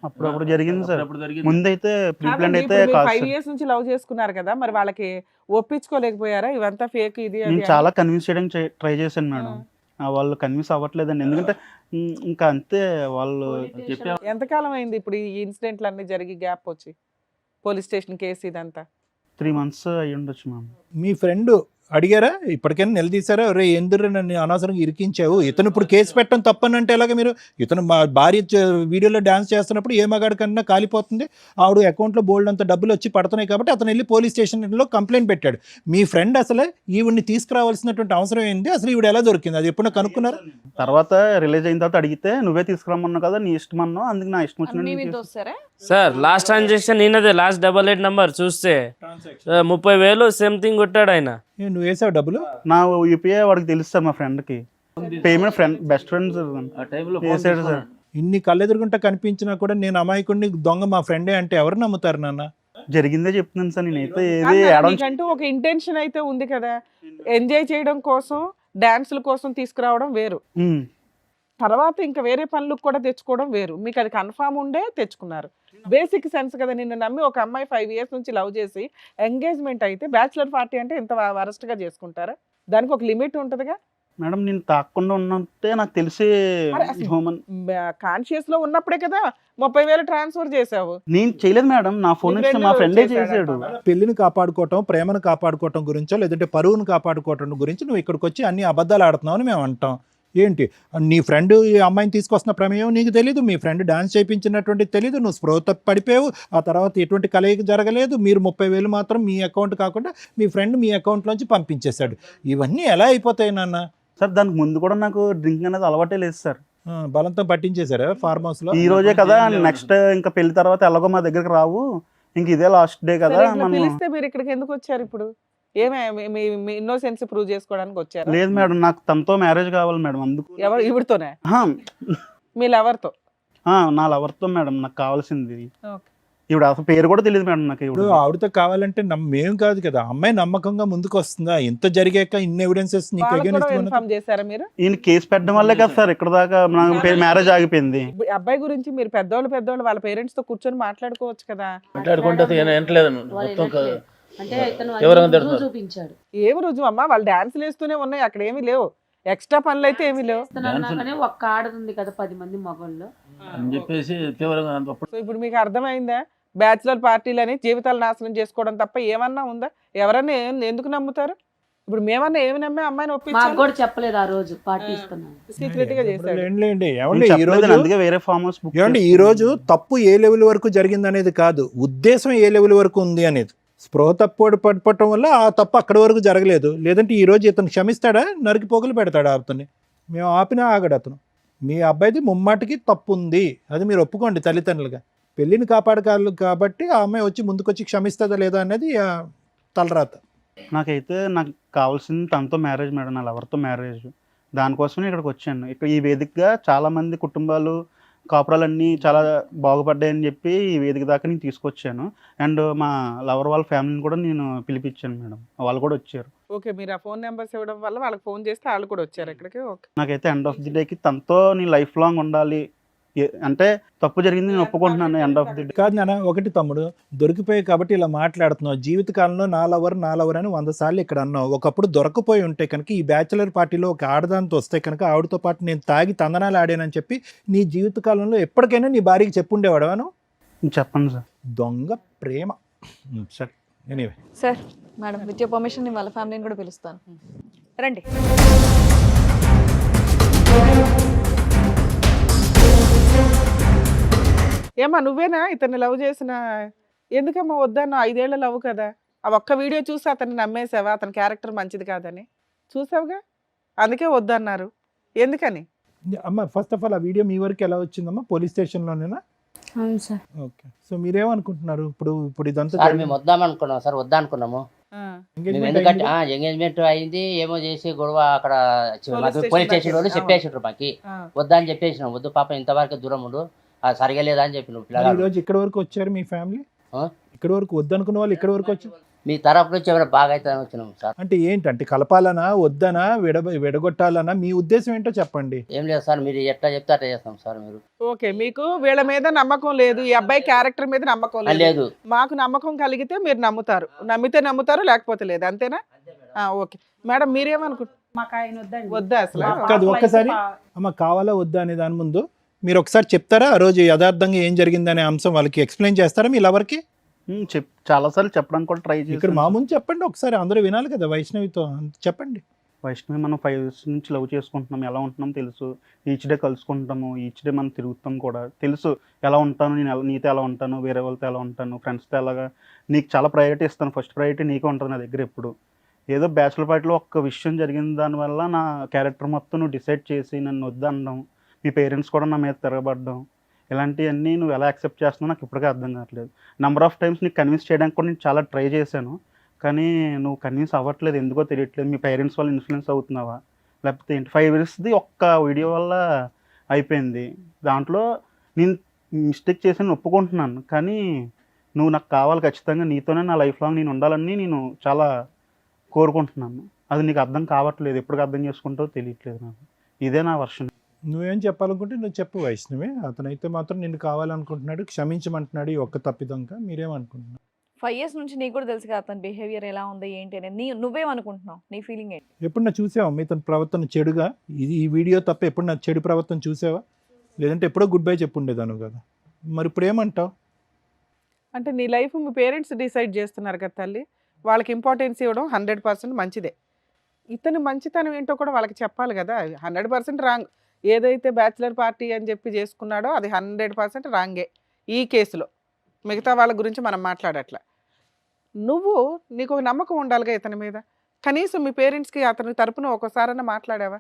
అప్పుడు జరిగింది సార్. ముందైతే ప్రీ ప్లాన్ అయితే 5 years నుంచి లవ్ చేసుకున్నారు కదా, మరి వాళ్ళకి ఒప్పించుకోలేకపోయారా ఇవంతా ఫేక్ ఇది? నేను చాలా కన్విన్స్ చేయడానికి ట్రై చేశాను మేడం, వాళ్ళు కన్విన్స్ అవ్వట్లేదండి. ఎందుకంటే ఇంకా అంతే వాళ్ళు చెప్పే. ఎంతకాలం అయింది ఇప్పుడు ఈ ఇన్సిడెంట్లు అన్ని జరిగి, గ్యాప్ వచ్చి పోలీస్ స్టేషన్ కేసు ఇదంతా? 3 months అయ్యి ఉండొచ్చు మ్యామ్. మీ ఫ్రెండ్ అడిగారా ఇప్పటికైనా నిలదీశారా? రే ఎందుకు నన్ను అనవసరంగా ఇరికించావు, ఇతను ఇప్పుడు కేసు పెట్టడం తప్పనంటే ఎలాగ మీరు? ఇతను మా భార్య వీడియోలో డాన్స్ చేస్తున్నప్పుడు ఏ మగాడి కన్నా కాలిపోతుంది, ఆవిడ అకౌంట్లో బోల్డ్ అంత డబ్బులు వచ్చి పడుతున్నాయి కాబట్టి అతను వెళ్ళి పోలీస్ స్టేషన్లో కంప్లైంట్ పెట్టాడు. మీ ఫ్రెండ్ అసలు ఈవిడ్ని తీసుకురావాల్సినటువంటి అవసరం ఏంది, అసలు ఈవిడ ఎలా దొరికింది, అది ఎప్పుడైనా కనుక్కున్నారు? తర్వాత రిలీజ్ అయిన తర్వాత అడిగితే నువ్వే తీసుకురమ్మన్నావు కదా, నీ ఇష్టం అన్నావు, అందుకు నా ఇష్టం వచ్చినట్టు. సార్ లాస్ట్ ట్రాన్సాక్షన్ ఈయనదే, లాస్ట్ 88 నెంబర్ చూస్తే 30,000 సంథింగ్ కొట్టాడు ఆయన. నువ్వు వేసావు డబ్బులు? నా యూపీఐ వాడికి తెలుసు సార్, మా ఫ్రెండ్కి పేమెంట్ బెస్ట్ ఫ్రెండ్స్ వేసాడు సార్. ఇన్ని కళ్ళెదురుగుంటా కనిపించినా కూడా నేను అమాయకుడిని దొంగ మా ఫ్రెండే అంటే ఎవరు నమ్ముతారు నాన్న? జరిగిందే చెప్తున్నాను సార్ నేనైతే. నీకంటూ ఒక ఇంటెన్షన్ అయితే ఉంది కదా, ఎంజాయ్ చేయడం కోసం డాన్సుల కోసం తీసుకురావడం వేరు. తర్వాత ఇంకా వేరే పనులకు కూడా తెచ్చుకోవడం వేరు. మీకు అది కన్ఫామ్ ఉండే తెచ్చుకున్నారు. బేసిక్ సెన్స్ కదా, నిన్ను నమ్మి ఒక అమ్మాయి 5 years నుంచి లవ్ చేసి ఎంగేజ్మెంట్ అయితే బ్యాచులర్ పార్టీ అంటే ఇంత వరస్ట్గా చేసుకుంటారా? దానికి ఒక లిమిట్ ఉంటుందిగా. మేడం నేను తాకుండా ఉన్నట్టే నాకు తెలిసి అరే అసలు హ్యూమన్ కాన్షియస్ లో ఉన్నప్పుడే కదా 30,000 ట్రాన్స్ఫర్ చేసావు. నేను చేయలేదు మేడం, నా ఫోన్ నీ నుంచి friend మా ఫ్రెండే చేశాడంట. చేశాడు. పెళ్లిని కాపాడుకోవటం, ప్రేమను కాపాడుకోవటం గురించో లేదంటే పరువును కాపాడుకోవటం గురించి నువ్వు ఇక్కడికి వచ్చి అన్ని అబద్ధాలు ఆడుతున్నావు అని మేము అంటాం. ఏంటి నీ ఫ్రెండ్ ఈ అమ్మాయిని తీసుకొస్తున్న ప్రమేయం నీకు తెలీదు, మీ ఫ్రెండ్ డాన్స్ చేయించినటువంటి తెలీదు, నువ్వు స్పృహ తప్పి పడిపోయావు, ఆ తర్వాత ఎటువంటి కలయిక జరగలేదు, మీరు 30,000 మాత్రం మీ అకౌంట్ కాకుండా మీ ఫ్రెండ్ మీ అకౌంట్లోంచి పంపించేశాడు. ఇవన్నీ ఎలా అయిపోతాయి నాన్న? సార్ దానికి ముందు కూడా నాకు డ్రింక్ అనేది అలవాటే లేదు సార్. బలంతో పట్టించేశారా ఫార్మ్ హౌస్ లో? ఈ రోజే కదా, నెక్స్ట్ ఇంకా పెళ్లి తర్వాత ఎలాగో మా దగ్గరికి రావు, ఇంక ఇదే లాస్ట్ డే కదా సరే, ఇట్లా మనం. పిలిస్తే మీరు ఇక్కడికి ఎందుకు వచ్చారు ఇప్పుడు? ఏమే మీ ఇన్నోసెన్స్ ప్రూవ్ చేసుకోవడానికి వచ్చారు? లేదు మేడం, నాకు తనతో మ్యారేజ్ కావాలి మేడం, అందుకు. ఎవరు ఇవిడితోనే? ఆహా, మీ లవర్తో? నా లవర్తో మేడం నాకు కావాల్సింది. ఓకే. ఇప్పుడు అసలు పేరు కూడా తెలియదు మేడం నాకు. ఇప్పుడు ఇప్పుడు ఆవిడతో కావాలంటే మేం కాదు కదా, అమ్మాయి నమ్మకంగా ముందుకు వస్తుందా? ఇంత జరిగాక ఇన్ని ఎవిడెన్సెస్ నీకు వాళ్ళకి కూడా against ఇన్ఫార్మ్ చేశారా మీరు? ఈయన కేసు పెట్టడం వల్లే కదా సార్ ఇక్కడ దాకా మ్యారేజ్ ఆగిపోయింది. ఇప్పుడు ఈ అబ్బాయి గురించి మీరు పెద్దోళ్ళు వాళ్ళ పేరెంట్స్ తో కూర్చొని మాట్లాడుకోవచ్చు కదా. మాట్లాడుకుంటే వినట్లేదు మొత్తం అంటే ఇతను ఎవరు అన్ని అందరు రుజువు చూపించాడు. ఏమి రుజువు అమ్మా? వాళ్ళు డాన్సులు వేస్తూనే ఉన్నాయి, అక్కడ ఏమీ లేవు, ఎక్స్ట్రా పనులు అయితే ఏమీ లేవు. ఇస్తున్నాను ఒక్క ఆడది ఉంది కదా 10 మంది మగవాళ్ళు. అని చెప్పేసి తీవ్రంగా అప్పుడు సో ఇప్పుడు మీకు అర్థమైందా? బ్యాచులర్ పార్టీలని జీవితాలు నాశనం చేసుకోవడం తప్ప ఏమన్నా ఉందా? ఎవరన్నా ఎందుకు నమ్ముతారు? ఇప్పుడు మేమన్నా ఏమి నమ్మే అమ్మాయిని మాకు ఒప్పించాలి? కూడా చెప్పలేదు ఆ రోజు పార్టీ ఇస్తున్నాను. సీక్రెట్ గా చేశాడు. ఏంలేండి, నేను ఏమండి ఈ చెప్పలేదు, రోజు అందుకే వేరే ఫామ్ హౌస్ బుక్ ఏమండి ఈ రోజు తప్పు ఏ లెవెల్ వరకు జరిగింది అనేది కాదు, ఉద్దేశం ఏ లెవెల్ వరకు ఉంది అనేది. స్పృహ తప్పు పడిపోవటం వల్ల ఆ తప్పు అక్కడి వరకు జరగలేదు. లేదంటే ఈ రోజు ఇతను క్షమిస్తాడా? నరికి పోగులు పెడతాడా అతన్ని? మేము ఆపినా ఆగడు అతను. మీ అబ్బాయిది ముమ్మాటికి తప్పు ఉంది, అది మీరు ఒప్పుకోండి తల్లిదండ్రులుగా. పెళ్ళిని కాపాడగలరు కాబట్టి ఆ అమ్మాయి వచ్చి ముందుకొచ్చి క్షమిస్తుందా లేదా అనేది తలరాత. నాకైతే నాకు కావాల్సింది తనతో మ్యారేజ్ మేడం, నా లవర్తో మ్యారేజ్. దానికోసమే ఇక్కడికి వచ్చాను. ఇక్కడ ఈ వేదికగా చాలా మంది కుటుంబాలు కాపురాలన్నీ చాలా బాగుపడ్డాయని చెప్పి ఈ వేదిక దాకా నేను తీసుకొచ్చాను. అండ్ మా లవర్ వాళ్ళ ఫ్యామిలీని కూడా నేను పిలిపించాను మేడం, వాళ్ళు కూడా వచ్చారు. ఓకే, మీరు ఆ ఫోన్ నెంబర్స్ ఇవ్వడం వల్ల వాళ్ళకి ఫోన్ చేస్తే వాళ్ళు కూడా వచ్చారు ఇక్కడికి. ఓకే. నాకైతే ఎండ్ ఆఫ్ ది డేకి తనతో నీ లైఫ్ లాంగ్ ఉండాలి. అంటే తప్పు జరిగింది నేను ఒప్పుకుంటున్నాను ఎండ్ ఆఫ్ ది డే. కాదు నాన్న, ఒకటి తమ్ముడు దొరికిపోయి కాబట్టి ఇలా మాట్లాడుతున్నావు. జీవితకాలంలో నా లవర్ అని 100 సార్లు ఇక్కడ అన్నావు. ఒకప్పుడు దొరకపోయి ఉంటే కనుక ఈ బ్యాచులర్ పార్టీలో ఒక ఆడదాంతో వస్తే కనుక ఆవిడతో పాటు నేను తాగి తందనాలు ఆడానని చెప్పి నీ జీవితకాలంలో ఎప్పటికైనా నీ భార్యకి చెప్పుండేవాడవాను? చెప్పండి సార్. దొంగ ప్రేమ. సరే, anyway. Sir, madam with your permission వాళ్ళ ఫ్యామిలీని కూడా పిలుస్తాను. రండి. ఏమా నువ్వేనా ఇతన్ని లవ్ చేసిన? ఎందుకమ్మా వద్దన్నా? 5 ఏళ్ల లవ్ కదా. ఆ ఒక్క వీడియో చూసి అతన్ని నమ్మేసావా? అతని క్యారెక్టర్ మంచిది కాదని చూసావుగా, అందుకే వద్దన్నారు. ఎందుకని? అమ్మ ఫస్ట్ ఆఫ్ ఆల్ ఆ వీడియో మీ వరకు ఎలా వచ్చిందమ్మా? పోలీస్ స్టేషన్లోనేనా? అవును సార్. ఓకే. సో మీరేమనుకుంటున్నారు ఇప్పుడు ఇదంతా సార్ మేము వద్దామనుకున్నాం సార్, వద్దనుకున్నాము. ఆ, మేము engagement ఎందుకంటే అయింది? ఎంగేజ్మెంట్ అయింది, ఏమో చేసి గొడవ అక్కడ Police పోలీస్ station స్టేషన్ వాళ్ళు దాకా చెప్పేసిండ్రు మాకి. ఆ. వద్దని చెప్పేసినాం, వద్దు పాప ఇంతవరకు దూరం ఉండు, అది సరిగలేదా అని చెప్పి నువ్వు మరి ఈ పిల్లగాడు. రోజు ఇక్కడ వరకు వచ్చారు మీ ఫ్యామిలీ? ఆ? ఇక్కడ వరకు వద్దనుకున్న వాళ్ళు ఇక్కడ వరకు వచ్చారు మీ తరపు నుంచి ఎవరైనా బాగా అవుతుందని వచ్చినాం సార్. అంటే ఏంటంటే కలపాలనా వద్దనా విడగొట్టాలనా మీ ఉద్దేశం ఏంటో చెప్పండి. ఏం లేదు సార్, మీరు ఎట్లా చెప్తే అట్లా చేస్తాం సార్. మీరు ఓకే, మీకు వీళ్ళ మీద నమ్మకం లేదు, ఈ అబ్బాయి క్యారెక్టర్ మీద నమ్మకం లేదు. లేదు. మాకు నమ్మకం కలిగితే మీరు నమ్ముతారు, నమ్మితే నమ్ముతారు, లేకపోతే లేదు, అంతేనా? ఓకే మేడం, మీరేమనుకుంటారు? మాకు ఆయన వద్దండి. వద్దా అసలు? కాదు, ఒక్కసారి అమ్మ కావాలా వద్దా అనే దాని ముందు మీరు ఒకసారి చెప్తారా ఆ రోజు యథార్థంగా ఏం జరిగిందనే అంశం వాళ్ళకి ఎక్స్ప్లెయిన్ చేస్తారా మీ లవర్కి? చాలాసార్లు చెప్పడానికి కూడా ట్రై ఇక్కడ చేశాను. మా ముందు చెప్పండి ఒకసారి, అందరూ వినాలి కదా వైష్ణవితో, చెప్పండి. వైష్ణవి మనం 5 years నుంచి లవ్ చేసుకుంటున్నాం, ఎలా ఉంటున్నాం తెలుసు. ఈచ్ డే కలుసుకుంటాము, ఈచ్ డే మనం తిరుగుతాం కూడా తెలుసు. ఎలా ఉంటాను నేను, నీతో ఎలా ఉంటాను, వేరే వాళ్ళతో ఎలా ఉంటాను, ఫ్రెండ్స్తో ఎలాగా. నీకు చాలా ప్రయారిటీ ఇస్తాను, ఫస్ట్ ప్రయారిటీ నీకే ఉంటుంది నా దగ్గర ఎప్పుడు. ఏదో బ్యాచులర్ పార్టీలో ఒక్క విషయం జరిగిన దానివల్ల నా క్యారెక్టర్ మొత్తం నువ్వు డిసైడ్ చేసి నన్ను వద్దనడం, మీ పేరెంట్స్ కూడా నా మీద తిరగబడ్డం, ఇలాంటివన్నీ నువ్వు ఎలా యాక్సెప్ట్ చేస్తున్నావు నాకు ఇప్పటికే అర్థం కావట్లేదు. నెంబర్ ఆఫ్ టైమ్స్ నీకు కన్విన్స్ చేయడానికి కూడా నేను చాలా ట్రై చేశాను, కానీ నువ్వు కన్విన్స్ అవ్వట్లేదు, ఎందుకో తెలియట్లేదు. మీ పేరెంట్స్ వాళ్ళు ఇన్ఫ్లుయెన్స్ అవుతున్నావా లేకపోతే ఏంటి? 5 yearsది ఒక్క వీడియో వల్ల అయిపోయింది. దాంట్లో నేను మిస్టేక్ చేసి ఒప్పుకుంటున్నాను, కానీ నువ్వు నాకు కావాలి ఖచ్చితంగా, నీతోనే నా లైఫ్ లాంగ్ నేను ఉండాలని నేను చాలా కోరుకుంటున్నాను. అది నీకు అర్థం కావట్లేదు, ఎప్పటికి అర్థం చేసుకుంటావో తెలియట్లేదు నాకు. ఇదే నా వర్షన్. నువ్వేం చెప్పాలనుకుంటే నువ్వు చెప్పు వైష్ణవి. అతనైతే మాత్రం నిన్ను కావాలనుకుంటున్నాడు, క్షమించమంటున్నాడు ఈ ఒక్క తప్పిదంగా. మీరేమనుకుంటున్నావు? 5 years నుంచి నీకు కూడా తెలుసు కదా అతని బిహేవియర్ ఎలా ఉంది ఏంటి అనేది. నువ్వేమనుకుంటున్నావు? నీ ఫీలింగ్ ఏంటి? ఎప్పుడన్నా చూసావా మీ తన ప్రవర్తన చెడుగా? ఈ వీడియో తప్ప ఎప్పుడన్నా చెడు ప్రవర్తన చూసావా? లేదంటే ఎప్పుడో గుడ్ బై చెప్పుండేదాను కదా. మరి ఇప్పుడు ఏమంటావు? అంటే నీ లైఫ్ మీ పేరెంట్స్ డిసైడ్ చేస్తున్నారు కదా తల్లి. వాళ్ళకి ఇంపార్టెన్స్ ఇవ్వడం 100% మంచిదే. ఇతని మంచితనం ఏంటో కూడా వాళ్ళకి చెప్పాలి కదా. 100% రాంగ్. ఏదైతే బ్యాచిలర్ పార్టీ అని చెప్పి చేసుకున్నాడో అది 100% రాంగే ఈ కేసులో. మిగతా వాళ్ళ గురించి మనం మాట్లాడట్లా. నీకు ఒక నమ్మకం ఉండాలిగా ఇతని మీద. కనీసం మీ పేరెంట్స్కి అతని తరపున ఒకసారైనా మాట్లాడావా?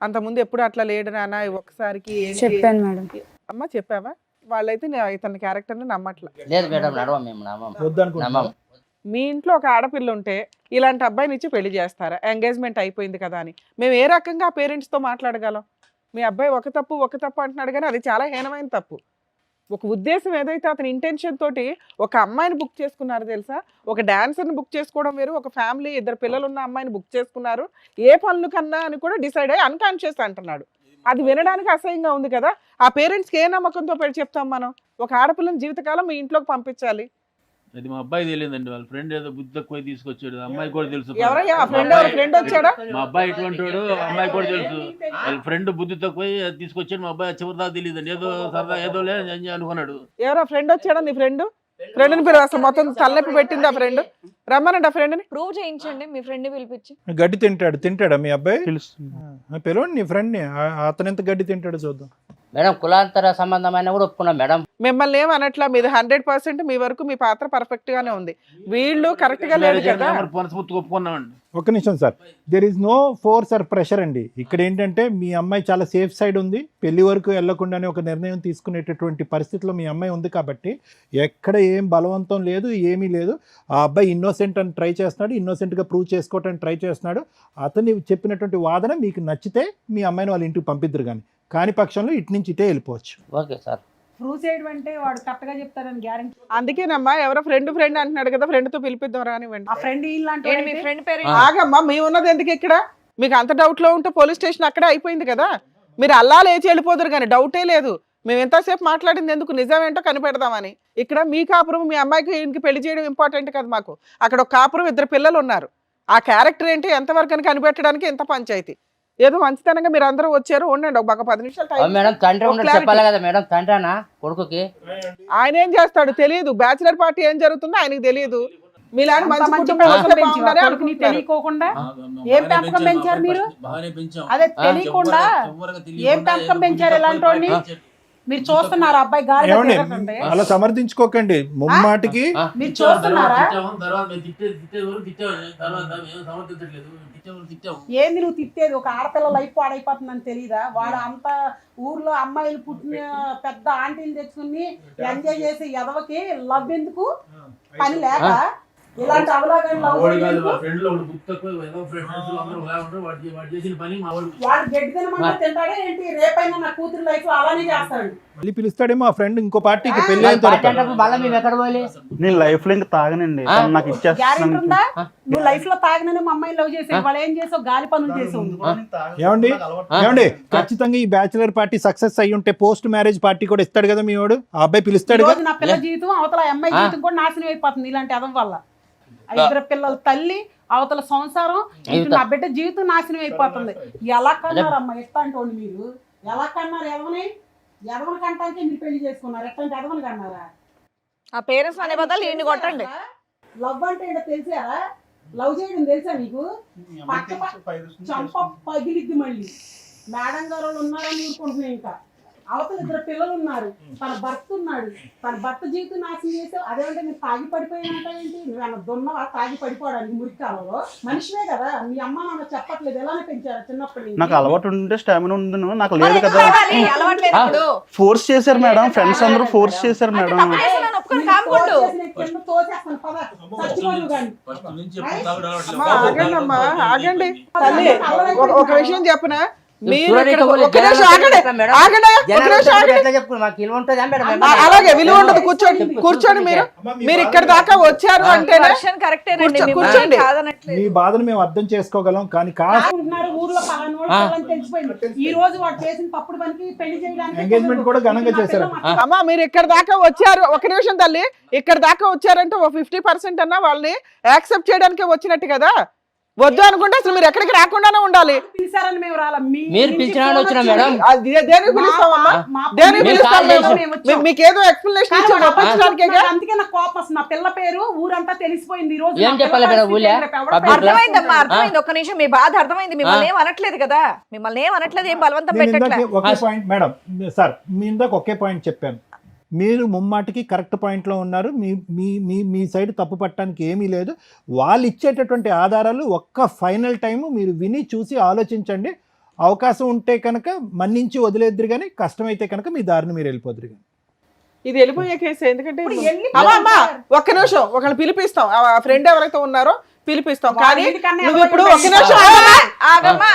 అంతకుముందు ఎప్పుడు అట్లా లేడు నాన్న, ఒక్కసారికి చెప్పాను మేడం. అమ్మ చెప్పావా? వాళ్ళైతే ఇతని క్యారెక్టర్ని నమ్మట్లా. లేదు మేడం, నడవం మేము నమ్మం. వద్దనుకుంటున్నావా? నమ్మం. మీ ఇంట్లో ఒక ఆడపిల్ల ఉంటే ఇలాంటి అబ్బాయిని ఇచ్చి పెళ్లి చేస్తారా? ఎంగేజ్మెంట్ అయిపోయింది కదా అని మేము ఏ రకంగా ఆ పేరెంట్స్తో మాట్లాడగలం? మీ అబ్బాయి ఒక తప్పు అంటున్నాడు కానీ అది చాలా హీనమైన తప్పు. ఒక ఉద్దేశం ఏదైతే అతని ఇంటెన్షన్ తోటి ఒక అమ్మాయిని బుక్ చేసుకున్నారు తెలుసా? ఒక డాన్సర్ని బుక్ చేసుకోవడం వేరు, ఒక ఫ్యామిలీ 2 పిల్లలు ఉన్న అమ్మాయిని బుక్ చేసుకున్నారు. ఏ పనులు కన్నా అని కూడా డిసైడ్ అయ్యి అన్కాన్షియస్ అంటున్నాడు. అది వినడానికి అసహ్యంగా ఉంది కదా. ఆ పేరెంట్స్కి ఏ నమ్మకంతో పెట్టి చెప్తాం మనం? ఒక ఆడపిల్లని జీవితకాలం మీ ఇంట్లోకి పంపించాలి. అది మా అబ్బాయి తెలియదండి. వాళ్ళ ఫ్రెండ్ ఏదో బుద్ధి తక్కువ తీసుకొచ్చాడు. అమ్మాయి కూడా తెలుసు. ఎవరయ్యా ఫ్రెండ్ వచ్చాడా? మా అబ్బాయి ఇటువంటి వాడు, అమ్మాయి కూడా తెలుసు. వాళ్ళ ఫ్రెండ్ బుద్ధి తక్కువ తీసుకొచ్చాడు. మా అబ్బాయి చివరిదాకా తెలియదండి. ఏదో సరదా ఏదో లేదు అనుకున్నాడు. ఎవరో ఫ్రెండ్ వచ్చాడా? నీ ఫ్రెండ్ని పేరు అసలు మొత్తం తలనొప్పి పెట్టింది ఆ ఫ్రెండ్. రమ్మనండి ఆ ఫ్రెండ్ని. ప్రూవ్ చేయించండి మీ ఫ్రెండ్ పిలిపించి. గడ్డి తింటాడా మీ అబ్బాయి? తెలుసు. పిలవండి నీ ఫ్రెండ్ని. అతను ఎంత గడ్డి తింటాడో చూద్దాం. మేడం కులాంతర సంబంధమైన కూడా ఒప్పుకున్నాం మేడం. మిమ్మల్ని ఏమనట్లా. మీది 100% మీ వరకు మీ పాత్ర పర్ఫెక్ట్ గానే ఉంది. వీళ్ళు కరెక్ట్ గా లేదు కదా. ఒప్పుకున్నామండి. ఒక్క నిమిషం sir. There is no force or pressure అండి. ఇక్కడ ఏంటంటే మీ అమ్మాయి చాలా సేఫ్ సైడ్ ఉంది. పెళ్లి వరకు వెళ్లకుండానే ఒక నిర్ణయం తీసుకునేటటువంటి పరిస్థితిలో మీ అమ్మాయి ఉంది కాబట్టి ఎక్కడ ఏం బలవంతం లేదు, ఏమీ లేదు. ఆ అబ్బాయి ఇన్నోసెంట్ అని ట్రై చేస్తున్నాడు, ఇన్నోసెంట్గా ప్రూవ్ చేసుకోవటానికి ట్రై చేస్తున్నాడు. అతన్ని చెప్పినటువంటి వాదన మీకు నచ్చితే మీ అమ్మాయిని వాళ్ళ ఇంటికి పంపిద్దరు, కాని పక్షంలో ఇటు నుంచి ఇటే వెళ్ళిపోవచ్చు. Okay sir. ప్రూవ్ చేయడం అంటే వాడు కరెక్ట్ గా చెప్తారని గ్యారెంటీ. అందుకేనమ్మా ఎవరో ఫ్రెండ్ అంటున్నాడు కదా, ఫ్రెండ్ తో పిలిపిద్దాం రానివ్వండి. ఆ ఫ్రెండ్ మీ ఫ్రెండ్ పేరు ఆగమ్మా, మేము ఉన్నది ఎందుకు ఇక్కడ? మీకు అంత డౌట్ లో ఉంటే పోలీస్ స్టేషన్ అక్కడే అయిపోయింది కదా. మీరు అల్లా లేచి వెళ్ళిపోతారు కానీ డౌటే లేదు. మేము ఎంతసేపు మాట్లాడింది ఎందుకు? నిజమేంటో కనిపెడదామని. ఇక్కడ మీ కాపురం, మీ అమ్మాయికి ఇంటికి పెళ్లి చేయడం ఇంపార్టెంట్ కదా మాకు. అక్కడ ఒక కాపురం, 2 పిల్లలు ఉన్నారు. ఆ క్యారెక్టర్ ఏంటి ఎంతవరకు అని కనిపెట్టడానికి ఎంత పంచాయతీ. ఏదో మంచితనంగా మీరు అందరూ వచ్చారు, ఉండండి ఒక 10 నిమిషాలు. మేడం తండ్రి ఉన్నట్టు చెప్పాలి కదా మేడం. తండ్రినా కొడుకుకి ఆయన ఏం చేస్తాడు తెలియదు. బ్యాచిలర్ పార్టీ ఏం జరుగుతుందో ఆయనకు తెలియదు. మీలాంటి మంచి తెలియకోకుండా ఏం పెంపకం పెంచారు మీరు? అదే తెలియకుండా ఏం పెంపకం పెంచారు ఇలాంటి వాడిని? మీరు చూస్తున్నారు అబ్బాయి గాలి అలా సమర్థించుకోకండి ముమ్మాటికి. మీరు చూస్తున్నారా? ఏంది నువ్వు తిట్టేది? ఒక ఆడపిల్ల లైఫ్ పాడైపోతుందని తెలియదా? వాడు అంత ఊర్లో అమ్మాయిలు పుట్టిన పెద్ద ఆంటీని తెచ్చుకుని ఎంజాయ్ చేసే ఎదవకి లవ్ ఎందుకు? పని లేక ఇలాంటి అవలాగా వాడు గడ్డి తినమంటే తింటాడే ఏంటి? రేపైనా నా కూతురు లైఫ్ అలానే చేస్తాడు. మళ్ళీ పిలుస్తాడేమో ఆ ఫ్రెండ్ ఇంకో పార్టీకి పెళ్లి అయిన తర్వాత. నేను లైఫ్ లో ఇంకా తాగనండి, నాకు గ్యారెంటీ ఉందా? నువ్వు లైఫ్ లో తాగిననే మా అమ్మాయిని లవ్ చేసావు. వాళ్ళు ఏం చేసావు? గాలి పనులు చేసావు. ఏమండి ఖచ్చితంగా ఈ బ్యాచిలర్ పార్టీ సక్సెస్ అయ్యి ఉంటే పోస్ట్ మ్యారేజ్ పార్టీ కూడా ఇస్తాడు కదా మీ వాడు. ఆ అబ్బాయి పిలుస్తాడు. నా పిల్లల జీవితం అవతల అమ్మాయి జీవితం కూడా నాశనం అయిపోతుంది ఇలాంటి అదం వల్ల. 2 పిల్లల తల్లి, అవతల సంసారం, నా బిడ్డ జీవితం నాశనం అయిపోతుంది. ఎలా కన్నారమ్మా ఎట్లాంటి మీరు? ఎలా కన్నారు? ఎదవని కంటానికి మీరు పెళ్లి చేసుకున్నారు. ఎట్లాంటి ఎదవని కన్నారా? ఆ పేరెంట్స్ అనే బదులు ఈయన్ని కొట్టండి. లవ్ అంటే ఏంటో తెలిసారా? లవ్ చేయడం తెలుసా నీకు? చంప పగిలిద్ది. మళ్ళీ మేడం గారు ఉన్నారని ఊరుకుంటున్నాయి. ఇంకా అవతల 2 పిల్లలు ఉన్నారు, తన భర్త ఉన్నాడు. తన భర్త జీవితం నాశనం చేసావు. అదేమంటే నేను తాగి పడిపోయినంటే నువ్వేమన్నా దున్నవా? తాగి పడిపోవడానికి మురికాలలో మనిషివే కదా. మీ అమ్మ నాన్న చెప్పట్లేదు ఎలానే పెంచారు చిన్నప్పటి నుంచి? నాకు అలవాటు ఉంటే స్టామినా ఉంది, నాకు లేదు కదా. ఫోర్స్ చేశారు మేడం, ఫ్రెండ్స్ అందరూ ఫోర్స్ చేశారు మేడం. ఆగండి అమ్మా, ఆగండి తల్లి. ఒక విషయం చెప్పనా, మీరు చూడండి, ఇక్కడ ఇక్కడ ఒక్క నిమిషం జనాలు ఆగండి. ఉంటారు మేడం. ఆగండి, ఒక్క జనాలు నిమిషం ఉంటారు, ఆగండి. ఎట్లా చెప్పు మాకు విలువ ఉంటుందా మేడం? అలాగే విలువ ఉండదు, కూర్చోండి కూర్చోండి. మీరు ఇక్కడ దాకా వచ్చారు అంటేనే కరెక్టేనండి, కూర్చోండి. మీ బాధను మేము అర్థం చేసుకోగలం, కానీ కాదు అనుకుంటున్నారు ఊర్లో పలానా వాళ్ళు పలానా తెలిసిపోయింది. ఈ రోజు వాడు చేసిన తప్పుడు పనికి పెళ్లి చేయడానికి ఎంగేజ్మెంట్ కూడా ఘనంగా చేశారు. అమ్మా మీరు ఇక్కడ దాకా వచ్చారు, ఒక నిమిషం తల్లి, ఇక్కడ దాకా వచ్చారంటే ఓ 50% అన్నా వాళ్ళని యాక్సెప్ట్ చేయడానికి వచ్చినట్టు కదా. వద్దు అనుకుంటే అసలు మీరు ఎక్కడికి రాకుండానే ఉండాలి. పిలిచారని మేము రాలా. మీరు పిలిచినా వచ్చినా మేడం. దేనికి పిలుస్తామమ్మా? దేనికి పిలుస్తాం మేము? మీకేదో ఎక్స్ప్లెనేషన్ ఇచ్చాము ఒప్పించడానికేగా. అందుకే నాకు కోపం వస్తుంది. నా పిల్ల పేరు ఊరంతా తెలిసిపోయింది. ఈ రోజు ఏం చెప్పాలి మేడం ఊళ్ళో? అర్థమైందమ్మా, అర్థమైంది. ఒక్క నిమిషం, మీ బాధ అర్థమైంది. మిమ్మల్ని ఏం అనట్లేదు కదా, మిమ్మల్ని ఏం అనట్లేదు, ఏం బలవంతం నేను ఇందాక పెట్టట్లేదు. ఒకే పాయింట్ మేడం, సార్ మీ ఇందాక ఒకే పాయింట్ చెప్పాను. మీరు ముమ్మాటికి కరెక్ట్ పాయింట్లో ఉన్నారు. మీ మీ మీ మీ సైడ్ తప్పు పట్టడానికి ఏమీ లేదు. వాళ్ళు ఇచ్చేటటువంటి ఆధారాలు ఒక్క ఫైనల్ టైము మీరు విని చూసి ఆలోచించండి. అవకాశం ఉంటే కనుక మన్నించి వదిలేద్దరు, కానీ కష్టమైతే కనుక మీ దారిని మీరు వెళ్ళిపోదురు. కానీ ఇది వెళ్ళిపోయే కేసు. ఎందుకంటే అమ్మా ఒక్క నిమిషం, ఒకళ్ళు పిలిపిస్తాం, ఆ ఫ్రెండ్ ఎవరైతే ఉన్నారో పిలిపిస్తాం. కానీ నువ్వు ఇప్పుడు ఒక్క నిమిషం ఆగమ్మా.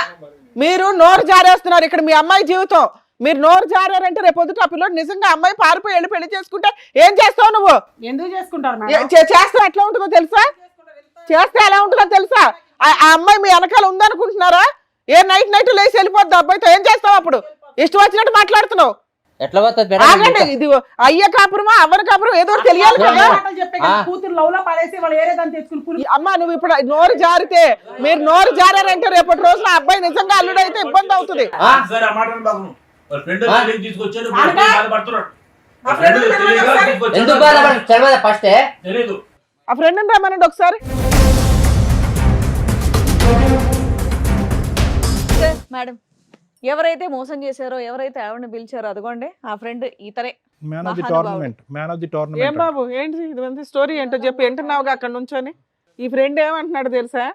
మీరు నోరు జారేస్తున్నారు. ఇక్కడ మీ అమ్మాయి జీవితం, మీరు నోరు జారారంటే రేపు పొద్దుట ఆ పిల్లడు నిజంగా అమ్మాయి పారిపోయి వెళ్ళి పెళ్లి చేసుకుంటే ఏం చేస్తావు నువ్వు? ఎందుకు చేసుకుంటారు? చేస్తే ఎట్లా ఉంటుందో తెలుసా? చేస్తే ఎలా ఉంటుందో తెలుసా? ఆ అమ్మాయి మీ వెనకాల ఉందనుకుంటున్నారా? ఏ నైట్ లేచి వెళ్ళిపోద్ది అబ్బాయితో, ఏం చేస్తావు అప్పుడు? ఇష్టం వచ్చినట్టు మాట్లాడుతున్నావు. ఎట్లా పోతుంది ఆగండి, ఇది అయ్య కాపురమా అవ్వని కాపురం ఏదో తెలియాలి కదా. కూతురు లవ్ లో పడేసి వాళ్ళు ఏరే దాన్ని తెచ్చుకుని అమ్మా నువ్వు ఇప్పుడు నోరు జారితే, మీరు నోరు జారారంటే రేపటి రోజున అబ్బాయి నిజంగా అల్లుడైతే ఇబ్బంది అవుతుంది. ఎందుకు బాధపడ ఫస్ట్ ఆ ఫ్రెండ్ రమ్మనండి ఒకసారి. మేడం, ఎవరైతే మోసం చేశారో, ఎవరైతే ఆవిడని పిలిచారో అదిగోండి ఆ ఫ్రెండ్ ఇతరే. Man of the tournament, man of the ఏం టోర్నమెంట్. బాబు ఏంటి ఇది స్టోరీ ఏంటో చెప్పి వింటున్నావుగా అక్కడ నుంచొని. ఈ ఫ్రెండ్ ఏమంటున్నాడు తెలుసా?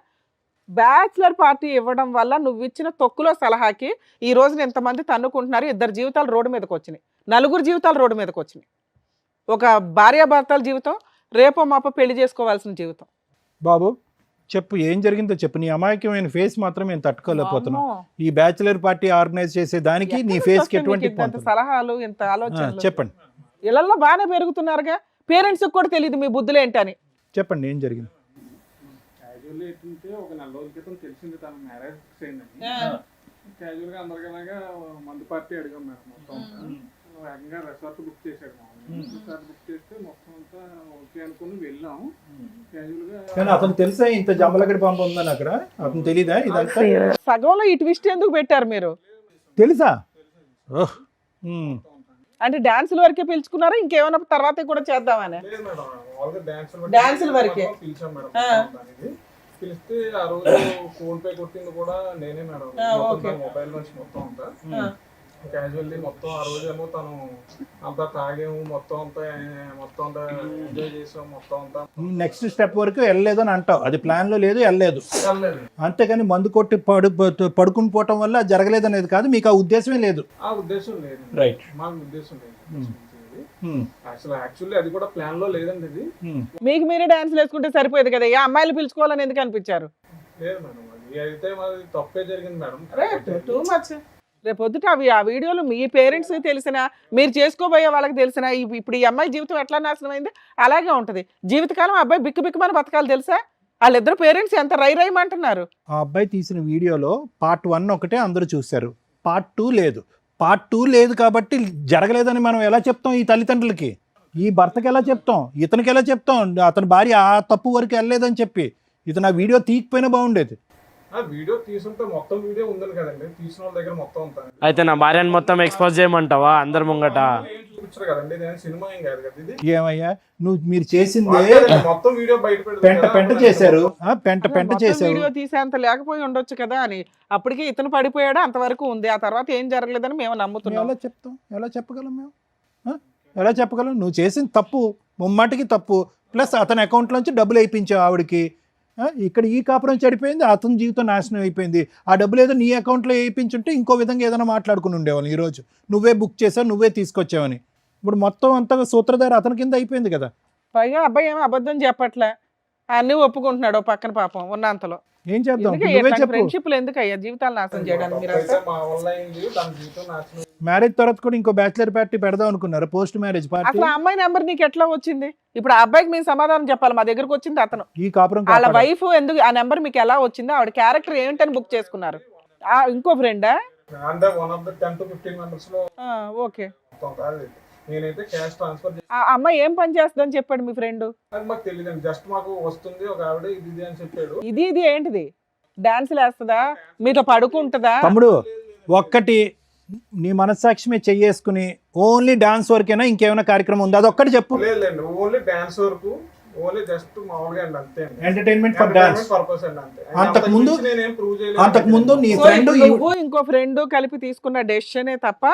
బ్యాచులర్ పార్టీ ఇవ్వడం వల్ల నువ్వు ఇచ్చిన తొక్కులో సలహాకి ఈ రోజున ఎంతమంది తన్నుకుంటున్నారు. 2 జీవితాలు రోడ్డు మీదకి వచ్చినాయి, 4 జీవితాలు రోడ్డు మీదకి వచ్చినాయి. ఒక భార్యాభర్తల జీవితం, రేపో మాపో పెళ్లి చేసుకోవాల్సిన జీవితం. బాబు చెప్పు, ఏం జరిగిందో చెప్పు. నీ అమాయకమైన ఫేస్ మాత్రం మేము తట్టుకోలేకపోతున్నాం. ఈ బ్యాచులర్ పార్టీ ఆర్గనైజ్ చేసే దానికి నీ ఫేస్ కి ఎటువంటి సలహాలు, ఇంత ఆలోచన చెప్పండి. ఇళ్లలో బాగానే పెరుగుతున్నారుగా, పేరెంట్స్ కూడా తెలియదు మీ బుద్ధులు ఏంటని. చెప్పండి ఏం జరిగింది. ఒక 4 రోజుల క్రితం తెలిసింది తన మ్యారేజ్ ఫిక్స్ అయిందని. క్యాజువల్ గా అందరికలాగా మందు పార్టీ అడిగాం మేడం. మొత్తం ఏకంగా రిసార్ట్ బుక్ చేశాడు. రిసార్ట్ బుక్ చేస్తే మొత్తం అంతా ఓకే అనుకుని వెళ్ళాం. క్యాజువల్ గా కానీ అతను తెలుసా ఇంత జంబలగడి పంప ఉందని అక్కడ? అతను తెలీదా ఇదంతా? సగంలో ఈ ట్విస్ట్ ఎందుకు పెట్టారు మీరు? తెలుసా? అంటే డాన్సుల వరకే పిలుచుకున్నారా, ఇంకేమైనా తర్వాత కూడా చేద్దామని? డాన్సుల వరకే పిలిస్తే ఆ రోజు ఫోన్ పే కొట్టింది కూడా నేనే మేడం. మొబైల్ నుంచి మొత్తం అంతా క్యాజువల్లీ మొత్తం ఆ రోజు ఏమో తను అంతా తాగాము, మొత్తం అంతా ఎంజాయ్ చేసాం. మొత్తం అంతా నెక్స్ట్ స్టెప్ వరకు వెళ్ళలేదని అంటావు. అది ప్లాన్ లో లేదు, వెళ్ళలేదు. అంతేగాని మందు కొట్టి పడుకుని పోవటం వల్ల జరగలేదు అనేది కాదు. మీకు ఆ ఉద్దేశమే లేదు? ఆ ఉద్దేశం లేదు, రైట్. మాకు ఉద్దేశం లేదు. యాక్చువల్లీ అది కూడా ప్లాన్ లో లేదండి. ఇది మీకు మీరే డాన్స్ వేసుకుంటే సరిపోయేది కదా, ఏ అమ్మాయిలు పిలుచుకోవాలని ఎందుకు అనిపించారు? లేదు మేడం, అది అయితే మాది తప్పే జరిగింది మేడం. Too much. రేపు పొద్దుట ఆ వీడియోలు మీ పేరెంట్స్ తెలిసిన, మీరు చేసుకోబోయే వాళ్ళకి తెలిసిన, ఇప్పుడు ఈ అమ్మాయి జీవితం ఎట్లా నాశనం అయింది అలాగే ఉంటుంది. జీవితకాలం అబ్బాయి బిక్కుమని బతకాలి తెలుసా? వాళ్ళిద్దరు పేరెంట్స్ ఎంత రైమంటున్నారు. ఆ అబ్బాయి తీసిన వీడియోలో పార్ట్ 1 ఒకటే అందరూ చూశారు, పార్ట్ 2 లేదు. పార్ట్ 2 లేదు కాబట్టి జరగలేదని మనం ఎలా చెప్తాం? ఈ తల్లిదండ్రులకి, ఈ భర్తకి ఎలా చెప్తాం? ఇతనికి ఎలా చెప్తాం? అతని భార్య ఆ తప్పు వరకు వెళ్ళలేదని చెప్పి ఇతను ఆ వీడియో తీయకపోయినా బాగుండేది. వీడియో తీసుంటే మొత్తం వీడియో ఉందని కదండి, తీసిన వాళ్ళ దగ్గర మొత్తం ఉంటాను. అయితే నా భార్యను మొత్తం ఎక్స్పోజ్ చేయమంటావా అందరు ముంగట? చూపించారు కదండి, సినిమా ఏం కాదు కదా ఇది. ఏమయ్యా నువ్వు మీరు చేసిందే మొత్తం వీడియో బయట పెంట చేశారు, పెంట చేశారు. వీడియో తీసేంత లేకపోయి ఉండొచ్చు కదా అని. అప్పటికే ఇతను పడిపోయాడు, అంతవరకు ఉంది. ఆ తర్వాత ఏం జరగలేదని మేము నమ్ముతున్నాం. ఎలా చెప్తాం? ఎలా చెప్పగలం మేము? ఎలా చెప్పగలం? నువ్వు చేసిన తప్పు ముమ్మాటికి తప్పు. ప్లస్ అతని అకౌంట్లోంచి డబ్బులు వేయించావు ఆవిడకి. ఇక్కడ ఈ కాపురం చెడిపోయింది, అతని జీవితం నాశనం అయిపోయింది. ఆ డబ్బులు ఏదో నీ అకౌంట్లో వేయించుంటే ఇంకో విధంగా ఏదైనా మాట్లాడుకుని ఉండేవాళ్ళు. ఈరోజు నువ్వే బుక్ చేసావు, నువ్వే తీసుకొచ్చావని. ఇప్పుడు మొత్తం అంతా సూత్రధార అతని కింద అయిపోయింది కదా. పైగా అబ్బాయి ఏమో అబద్ధం చెప్పట్లే, అన్నీ ఒప్పుకుంటున్నాడు పక్కన పాపం ఉన్నంతలో. ఏం చేద్దాం నువ్వే చెప్పు. ఫ్రెండ్షిప్లు ఎందుకు అయ్యా జీవితాలు నాశనం చేయడానికి మీరు అయితే మా వల్ల అయింది, తన జీవితం నాశనం. మ్యారేజ్ తర్వాత కూడా ఇంకో బ్యాచిలర్ పార్టీ పెడదాం అనుకున్నారు, పోస్ట్ మ్యారేజ్ పార్టీ. అసలు ఆ అమ్మాయి నెంబర్ నీకు ఎట్లా వచ్చింది? ఇప్పుడు ఆ అబ్బాయికి మేము సమాధానం చెప్పాలి. మా దగ్గరకు వచ్చింది అతను, ఈ కాపురం వాళ్ళ వైఫ్ ఎందుకు ఆ నెంబర్ మీకు ఎలా వచ్చింది? ఆవిడ క్యారెక్టర్ ఏంటని బుక్ చేసుకున్నారు? ఇంకో ఫ్రెండా? అంటే 1 of the 10 to 15 members లో ఓకే. మొత్తం కాదు. నేనైతే క్యాష్ ట్రాన్స్ఫర్ ఆ అమ్మాయి ఏం పని చేస్తుందని చెప్పాడు మీ ఫ్రెండ్? అది మాకు తెలియదండి, జస్ట్ మాకు వస్తుంది ఒక ఆవిడ ఇది అని చెప్పాడు. ఇది ఏంటిది? డాన్సులు వేస్తుందా, మీతో పడుకుంటుందా? తమ్ముడు ఒక్కటి నీ మనస్సాక్షి మీద చెయ్యేసుకుని ఓన్లీ డాన్స్ వరకేనా ఇంకేమైనా కార్యక్రమం ఉందా? అదొక్కటి చెప్పు. లేదండి, ఓన్లీ డాన్స్ వరకు, ఓన్లీ జస్ట్ మామూలుగా అండి, అంతే అండి. ఎంటర్టైన్మెంట్ ఫర్ డాన్స్ పర్పస్ అండి, అంతే. అంతకుముందు నీ ఫ్రెండ్ నువ్వు ఇంకో ఫ్రెండ్ కలిపి తీసుకున్న డెసిషనే తప్ప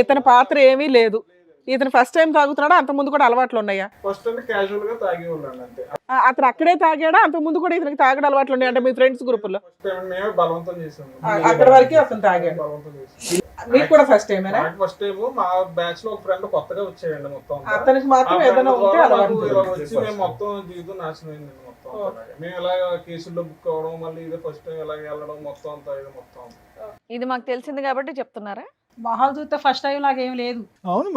ఇతని పాత్ర ఏమీ లేదు. ఇతను ఫస్ట్ టైం తాగుతున్నాడా? అంత ముందు కూడా అలవాట్లు ఉన్నాయా? ఫస్ట్ అంటే క్యాజువల్ గా తాగి ఉన్నాడు అంతే. అతను అక్కడే తాగాడా? అంత ముందు కూడా ఇతనికి తాగడం అలవాట్లు ఉన్నాయి అంటే మీ ఫ్రెండ్స్ గ్రూప్ లో? ఫస్ట్ టైం మేమే బలవంతం చేసాము. అక్కడ వరకే అతను తాగాడు. బలవంతం చేసాము. మీకు కూడా ఫస్ట్ టైమేనా? ఫస్ట్ టైం మా బ్యాచ్ లో ఒక ఫ్రెండ్ కొత్తగా వచ్చాయండి మొత్తం. అతనికి మాత్రం ఏదైనా ఉంటే అలవాటు వచ్చి మేము మొత్తం జీవితం నాశనం అయింది మొత్తం. మేము ఇలా కేసుల్లో బుక్ అవ్వడం, మళ్ళీ ఇదే ఫస్ట్ టైం ఇలాగ వెళ్ళడం మొత్తం అంతా ఇది మొత్తం. ఇది మాకు తెలిసింది కాబట్టి చెప్తున్నారా? మొహాలు చూస్తే ఫస్ట్ టైం లాగా ఏం లేదు. అవును,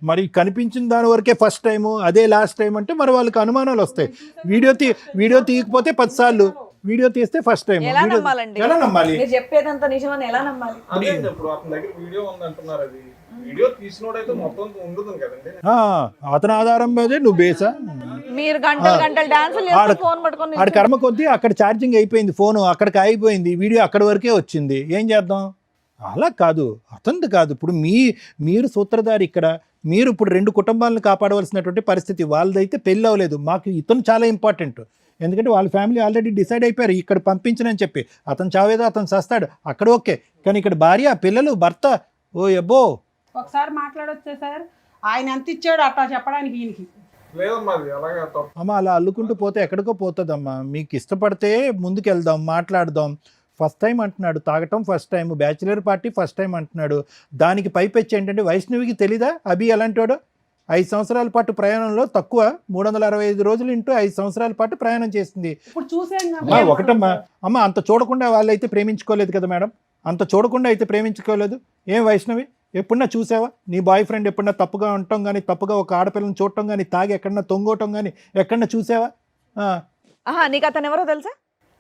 మరి కనిపించిన దాని వరకే ఫస్ట్ టైం, అదే లాస్ట్ టైం అంటే మరి వాళ్ళకి అనుమానాలు వస్తాయి. వీడియో తీయకపోతే 10 సార్లు, వీడియో తీస్తే ఫస్ట్ టైం. ఎలా నమ్మాలండి? ఎలా నమ్మాలి? మీరు చెప్పేదంతా నిజమని ఎలా నమ్మాలి? అదే ఇప్పుడు అతని దగ్గర వీడియో ఉంది అంటున్నారు, అది వీడియో తీసినోడైతే మొత్తం ఉండదు కదండి. అతని ఆధారం మీదే నువ్వు బేసా? మీరు గంటలు డాన్సులు చేస్తూ ఫోన్ పట్టుకొని ఆడ కర్మ కొద్దీ అక్కడ ఛార్జింగ్ అయిపోయింది, ఫోన్ అక్కడికి అయిపోయింది, వీడియో అక్కడి వరకే వచ్చింది, ఏం చేద్దాం? అలా కాదు, అతనిది కాదు. ఇప్పుడు మీరు సూత్రధారి ఇక్కడ. మీరు ఇప్పుడు 2 కుటుంబాలను కాపాడవలసినటువంటి పరిస్థితి. వాళ్ళదైతే పెళ్ళి అవ్వలేదు, మాకు ఇతను చాలా ఇంపార్టెంట్. ఎందుకంటే వాళ్ళ ఫ్యామిలీ ఆల్రెడీ డిసైడ్ అయిపోయారు ఇక్కడ పంపించనని చెప్పి. అతను చావేదో అతను చస్తాడు అక్కడ, ఓకే. కానీ ఇక్కడ భార్య, పిల్లలు, భర్త, ఓ ఎబ్బో. ఒకసారి మాట్లాడొచ్చే సార్, ఆయన ఎంత ఇచ్చాడు అట్లా చెప్పడానికి ఈయనకి లేదమ్మా, అది అలాగే తప్పు. అమ్మ అలా అల్లుకుంటూ పోతే ఎక్కడికో పోతుందమ్మా. మీకు ఇష్టపడితే ముందుకెళ్దాం, మాట్లాడదాం. ఫస్ట్ టైం అంటున్నాడు తాగటం, first time bachelor party, first time అంటున్నాడు. దానికి పైపెచ్చి ఏంటంటే వైష్ణవికి తెలీదా అభి ఎలాంటివాడు? 5 సంవత్సరాల పాటు ప్రయాణంలో తక్కువ 365 రోజులు ఇంటూ 5 సంవత్సరాల పాటు ప్రయాణం చేసింది. ఇప్పుడు చూసాం. ఒకటమ్మా అమ్మ, అంత చూడకుండా వాళ్ళైతే ప్రేమించుకోలేదు కదా మేడం, అంత చూడకుండా అయితే ప్రేమించుకోలేదు. ఏం వైష్ణవి, ఎప్పుడన్నా చూసావా నీ బాయ్ ఫ్రెండ్ ఎప్పుడన్నా తప్పుగా ఉండటం కానీ, తప్పుగా ఒక ఆడపిల్లని చూడటం కానీ, తాగి ఎక్కడన్నా తొంగోవటం కానీ ఎక్కడన్నా చూసావా? నీకు అతను ఎవరో తెలుసా?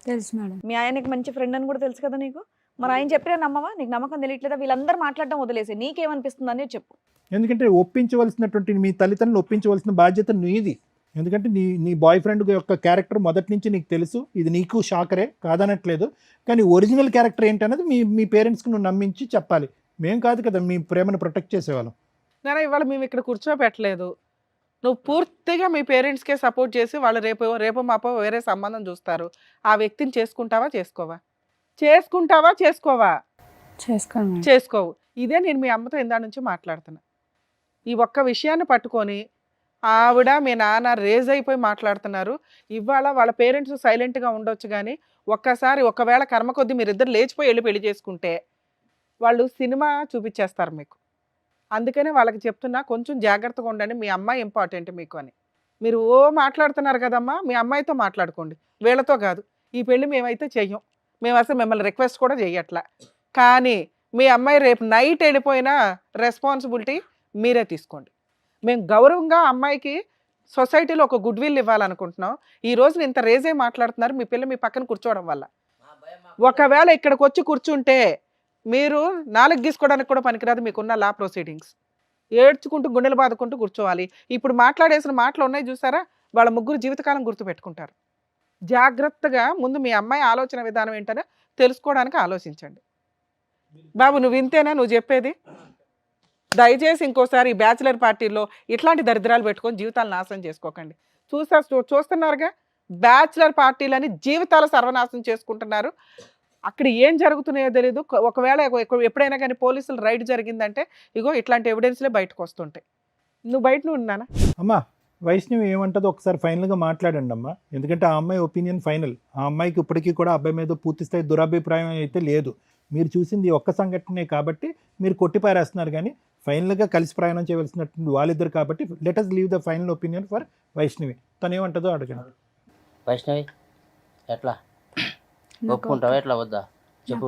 తెలుసు మేడం. మీ ఆయనకి మంచి ఫ్రెండ్ అని కూడా తెలుసు కదా నీకు. మరి ఆయన చెప్పినా నమ్మవా? నీకు నమ్మకం తెలియట్లేదా? వీళ్ళందరూ మాట్లాడడం వదిలేసి నీకేమనిపిస్తుంది అని చెప్పు. ఎందుకంటే ఒప్పించవలసినటువంటి మీ తల్లిదండ్రులు ఒప్పించవలసిన బాధ్యత నీది. ఎందుకంటే నీ బాయ్ ఫ్రెండ్ యొక్క క్యారెక్టర్ మొదటి నుంచి నీకు తెలుసు. ఇది నీకు షాకరే, కాదనట్లేదు. కానీ ఒరిజినల్ క్యారెక్టర్ ఏంటనేది మీ పేరెంట్స్కి నువ్వు నమ్మించి చెప్పాలి. మేం కాదు కదా మీ ప్రేమను ప్రొటెక్ట్ చేసేవాళ్ళం. నేను ఇవాళ మేము ఇక్కడ కూర్చోపెట్టలేదు. నువ్వు పూర్తిగా మీ పేరెంట్స్కే సపోర్ట్ చేసి వాళ్ళు రేపు మాపో వేరే సంబంధం చూస్తారు. ఆ వ్యక్తిని చేసుకుంటావా చేసుకోవా? చేసుకోవు. ఇదే నేను మీ అమ్మతో ఇందా నుంచి మాట్లాడుతున్నా. ఈ ఒక్క విషయాన్ని పట్టుకొని ఆవిడ మీ నాన్న రేజ్ అయిపోయి మాట్లాడుతున్నారు. ఇవాళ వాళ్ళ పేరెంట్స్ సైలెంట్గా ఉండొచ్చు, కానీ ఒకవేళ కర్మ కొద్దీ మీరిద్దరు లేచిపోయి వెళ్ళి పెళ్లి చేసుకుంటే వాళ్ళు సినిమా చూపించేస్తారు మీకు. అందుకనే వాళ్ళకి చెప్తున్నా, కొంచెం జాగ్రత్తగా ఉండండి. మీ అమ్మాయి ఇంపార్టెంట్ మీకు అని. మీరు మాట్లాడుతున్నారు కదమ్మా, మీ అమ్మాయితో మాట్లాడుకోండి, వీళ్ళతో కాదు. ఈ పెళ్ళి మేమైతే చెయ్యం, మేము అసలు మిమ్మల్ని రిక్వెస్ట్ కూడా చెయ్యట్లా. కానీ మీ అమ్మాయి రేపు నైట్ వెళ్ళిపోయినా రెస్పాన్సిబిలిటీ మీరే తీసుకోండి. మేము గౌరవంగా అమ్మాయికి సొసైటీలో ఒక గుడ్ విల్ ఇవ్వాలనుకుంటున్నాం. ఈ రోజు ఇంత రేజే మాట్లాడుతున్నారు మీ పిల్ల మీ పక్కన కూర్చోవడం వల్ల. ఒకవేళ ఇక్కడికి వచ్చి కూర్చుంటే మీరు 4 గీసుకోవడానికి కూడా పనికిరాదు మీకున్న లా ప్రొసీడింగ్స్. ఏడ్చుకుంటూ గుండెలు బాదుకుంటూ కూర్చోవాలి. ఇప్పుడు మాట్లాడేసిన మాటలు ఉన్నాయి చూసారా, వాళ్ళ ముగ్గురు జీవితకాలం గుర్తుపెట్టుకుంటారు. జాగ్రత్తగా ముందు మీ అమ్మాయి ఆలోచన విధానం ఏంటనే తెలుసుకోవడానికి ఆలోచించండి. బాబు నువ్వు ఇంతేనా నువ్వు చెప్పేది? దయచేసి ఇంకోసారి ఈ బ్యాచిలర్ పార్టీలో ఇట్లాంటి దరిద్రాలు పెట్టుకొని జీవితాలు నాశనం చేసుకోకండి. చూస్తున్నారుగా, బ్యాచిలర్ పార్టీలని జీవితాలు సర్వనాశనం చేసుకుంటున్నారు. అక్కడ ఏం జరుగుతున్నాయో తెలీదు. ఒకవేళ ఎప్పుడైనా కానీ పోలీసులు రైడ్ జరిగిందంటే ఇగో ఇట్లాంటి ఎవిడెన్స్లే బయటకు వస్తుంటాయి. నువ్వు బయట ఉన్నానా? అమ్మా వైష్ణవి ఏమంటుందో ఒకసారి ఫైనల్గా మాట్లాడండి అమ్మా. ఎందుకంటే ఆ అమ్మాయి ఒపీనియన్ ఫైనల్. ఆ అమ్మాయికి ఇప్పటికీ కూడా అబ్బాయి మీద పూర్తి స్థాయి దురభిప్రాయం అయితే లేదు. మీరు చూసింది ఒక్క సంఘటనే కాబట్టి మీరు కొట్టిపారేస్తున్నారు. కానీ ఫైనల్గా కలిసి ప్రయాణం చేయవలసినటువంటి వాళ్ళిద్దరు కాబట్టి let us leave the final opinion for Vaishnavi. తను ఏమంటుందో అడగండి. వైష్ణవి ఎట్లా ఒప్పుకుంటావా ఎట్లా వద్దా చెప్పు.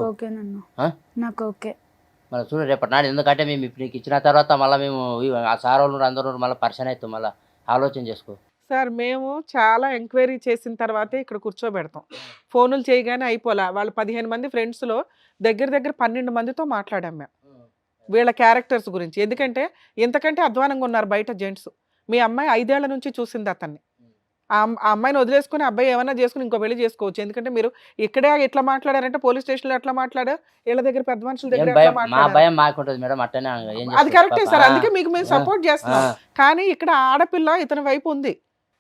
ఆ? నాకు ఓకే. మళ్ళీ చూడు రేపటి నాడు, ఎందుకంటే మేము ఇప్పుడు నీకు ఇచ్చిన తర్వాత మళ్ళీ మేము ఆ సార్ వాళ్ళు అందరూ మళ్ళీ పరిచయం అవుతాం, మళ్ళీ ఆలోచన చేసుకో. సార్ మేము చాలా ఎంక్వైరీ చేసిన తర్వాతే ఇక్కడ కూర్చోబెడతాం. ఫోనులు చేయగానే అయిపోలే. వాళ్ళు 15 మంది ఫ్రెండ్స్లో దగ్గర దగ్గర 12 మందితో మాట్లాడాం మేము వీళ్ళ క్యారెక్టర్స్ గురించి. ఎందుకంటే ఇంతకంటే అధ్వానంగా ఉన్నారు బయట జెంట్స్. మీ అమ్మాయి 5 ఏళ్ల నుంచి చూసింది అతన్ని. ఆ అమ్మాయిని వదిలేసుకుని అబ్బాయి ఏమైనా చేసుకుని ఇంకో పెళ్లి చేసుకోవచ్చు. ఎందుకంటే మీరు ఇక్కడే ఎట్లా మాట్లాడారంటే పోలీస్ స్టేషన్లో ఎట్లా మాట్లాడారు, వీళ్ళ దగ్గర పెద్ద మనుషుల దగ్గర ఎట్లా మా మాట్లాడారు. భయం మాకుంటుంది మేడం, అట్టనే ఏం అది కరెక్టే చేస్తాం సార్, పాప. అందుకే మీకు మేము సపోర్ట్ చేస్తున్నాం. కానీ ఇక్కడ ఆడపిల్ల ఇతని వైపు ఉంది.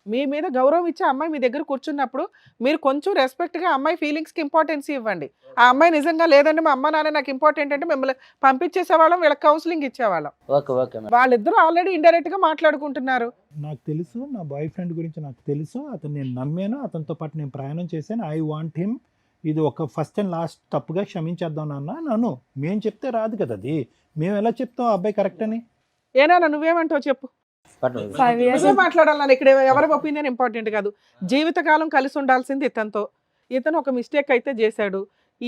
మీ మీద గౌరవం ఇచ్చే అమ్మాయి మీ దగ్గర కూర్చున్నప్పుడు మీరు కొంచెం రెస్పెక్ట్గా అమ్మాయి ఫీలింగ్స్కి ఇంపార్టెన్స్ ఇవ్వండి. ఆ అమ్మాయి నిజంగా లేదండి మా అమ్మ నాన్న నాకు ఇంపార్టెంట్ అంటే మిమ్మల్ని పంపించేసేవాళ్ళం, వీళ్ళకి కౌన్సిలింగ్ ఇచ్చేవాళ్ళం. Okay okay madam. వాళ్ళిద్దరూ ఆల్రెడీ ఇండైరెక్ట్గా మాట్లాడుకుంటున్నారు. నాకు తెలుసు, నా బాయ్ ఫ్రెండ్ గురించి నాకు తెలుసు, అతను నేను నమ్మాను, అతనితో పాటు నేను ప్రయాణం చేశాను. I want him. ఇది ఒక ఫస్ట్ అండ్ లాస్ట్ తప్పుగా క్షమించేద్దాం నాన్న. నన్ను మేము చెప్తే రాదు కదా, అది మేము ఎలా చెప్తాం ఆ అబ్బాయి కరెక్ట్ అని. ఏనా నువ్వేమంటావు చెప్పు. 5 years నువ్వే మాట్లాడాలని, ఇక్కడ ఎవరి ఒపీనియన్ ఇంపార్టెంట్ కాదు. జీవితకాలం కలిసి ఉండాల్సింది ఇతనితో. ఇతను ఒక మిస్టేక్ అయితే చేశాడు.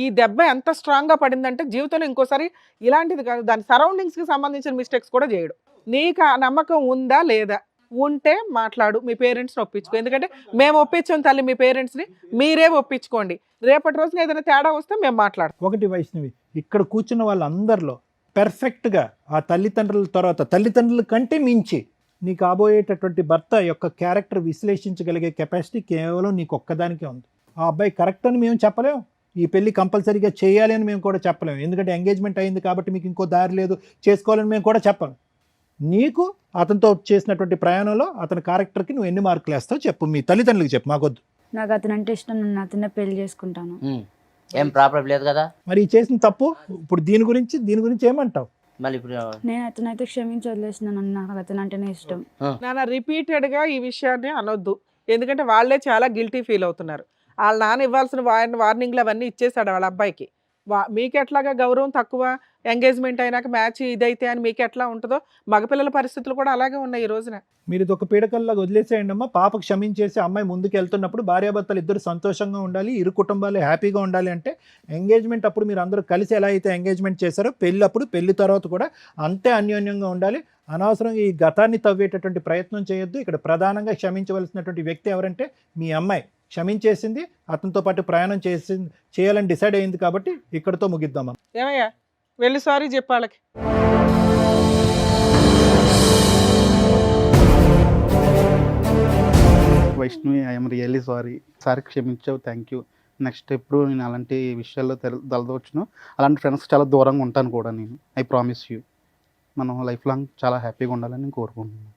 ఈ దెబ్బ ఎంత స్ట్రాంగ్గా పడిందంటే జీవితంలో ఇంకోసారి ఇలాంటిది కాదు, దాని సరౌండింగ్స్కి సంబంధించిన మిస్టేక్స్ కూడా చేయడు. నీకు ఆ నమ్మకం ఉందా లేదా? ఉంటే మాట్లాడు, మీ పేరెంట్స్ని ఒప్పించుకో. ఎందుకంటే మేము ఒప్పించాం తల్లి మీ పేరెంట్స్ని, మీరే ఒప్పించుకోండి. రేపటి రోజున ఏదైనా తేడా వస్తే మేము మాట్లాడతాం. ఒకటి వైష్ణవి, ఇక్కడ కూర్చున్న వాళ్ళందరిలో పెర్ఫెక్ట్గా ఆ తల్లిదండ్రుల తర్వాత తల్లిదండ్రుల కంటే మించి నీ కాబోయేటటువంటి భర్త యొక్క క్యారెక్టర్ విశ్లేషించగలిగే కెపాసిటీ కేవలం నీకు ఒక్కదానికే ఉంది. ఆ అబ్బాయి కరెక్ట్ అని మేము చెప్పలేం, ఈ పెళ్లి కంపల్సరీగా చేయాలి అని మేము కూడా చెప్పలేము. ఎందుకంటే ఎంగేజ్మెంట్ అయింది కాబట్టి మీకు ఇంకో దారి లేదు, చేసుకోవాలని మేము కూడా చెప్పలేం. నీకు అతనితో చేసినటువంటి ప్రయాణంలో అతని క్యారెక్టర్కి నువ్వు ఎన్ని మార్కులు వేస్తావు చెప్పు, మీ తల్లిదండ్రులకు చెప్పు, మాకొద్దు. నాకు అతను అంటే ఇష్టం, నేను అతనే పెళ్లి చేసుకుంటాను. ఏం ప్రాబ్లం లేదు కదా. మరి ఈ చేసిన తప్పు ఇప్పుడు దీని గురించి ఏమంటావు? మళ్ళీ ఇప్పుడు నేను అతనైతే క్షమించి వదిలేసినాను. నాకు అతను అంటేనే ఇష్టం. నాన్న రిపీటెడ్గా ఈ విషయాన్ని అనొద్దు, ఎందుకంటే వాళ్ళే చాలా గిల్టీ ఫీల్ అవుతున్నారు. వాళ్ళ నాన్న ఇవ్వాల్సిన వార్నింగ్లు అవన్నీ ఇచ్చేసాడు వాళ్ళ అబ్బాయికి. మీకు ఎట్లాగా గౌరవం తక్కువ, ఎంగేజ్మెంట్ అయినాక మ్యాచ్ ఇదైతే అని మీకు ఎట్లా ఉంటుందో మగపిల్లల పరిస్థితులు కూడా అలాగే ఉన్నాయి ఈ రోజున. మీరు ఇది ఒక పీడకల్లాగా వదిలేసేయండి అమ్మా. పాప క్షమించేసి అమ్మాయి ముందుకు వెళ్తున్నప్పుడు భార్యాభర్తలు ఇద్దరు సంతోషంగా ఉండాలి, ఇరు కుటుంబాలు హ్యాపీగా ఉండాలి అంటే ఎంగేజ్మెంట్ అప్పుడు మీరు అందరూ కలిసి ఎలా అయితే ఎంగేజ్మెంట్ చేశారో పెళ్ళప్పుడు పెళ్లి తర్వాత కూడా అంతే అన్యోన్యంగా ఉండాలి. అనవసరంగా ఈ గతాన్ని తవ్వేటటువంటి ప్రయత్నం చేయొద్దు. ఇక్కడ ప్రధానంగా క్షమించవలసినటువంటి వ్యక్తి ఎవరంటే మీ అమ్మాయి. క్షమించేసింది, అతనితో పాటు ప్రయాణం చేయాలని డిసైడ్ అయింది కాబట్టి ఇక్కడితో ముగిద్దామా. ఏమయ్యా వెళ్ళి సారీ చెప్పాళ్ళకి. Vaishnavi, I'm really sorry. Sorry క్షమించావు, థ్యాంక్ యూ. నెక్స్ట్ ఎప్పుడు నేను అలాంటి విషయాల్లో తలదవచ్చును, అలాంటి ఫ్రెండ్స్ చాలా దూరంగా ఉంటాను కూడా నేను. I promise you. మనం లైఫ్ లాంగ్ చాలా హ్యాపీగా ఉండాలని నేను కోరుకుంటున్నాను.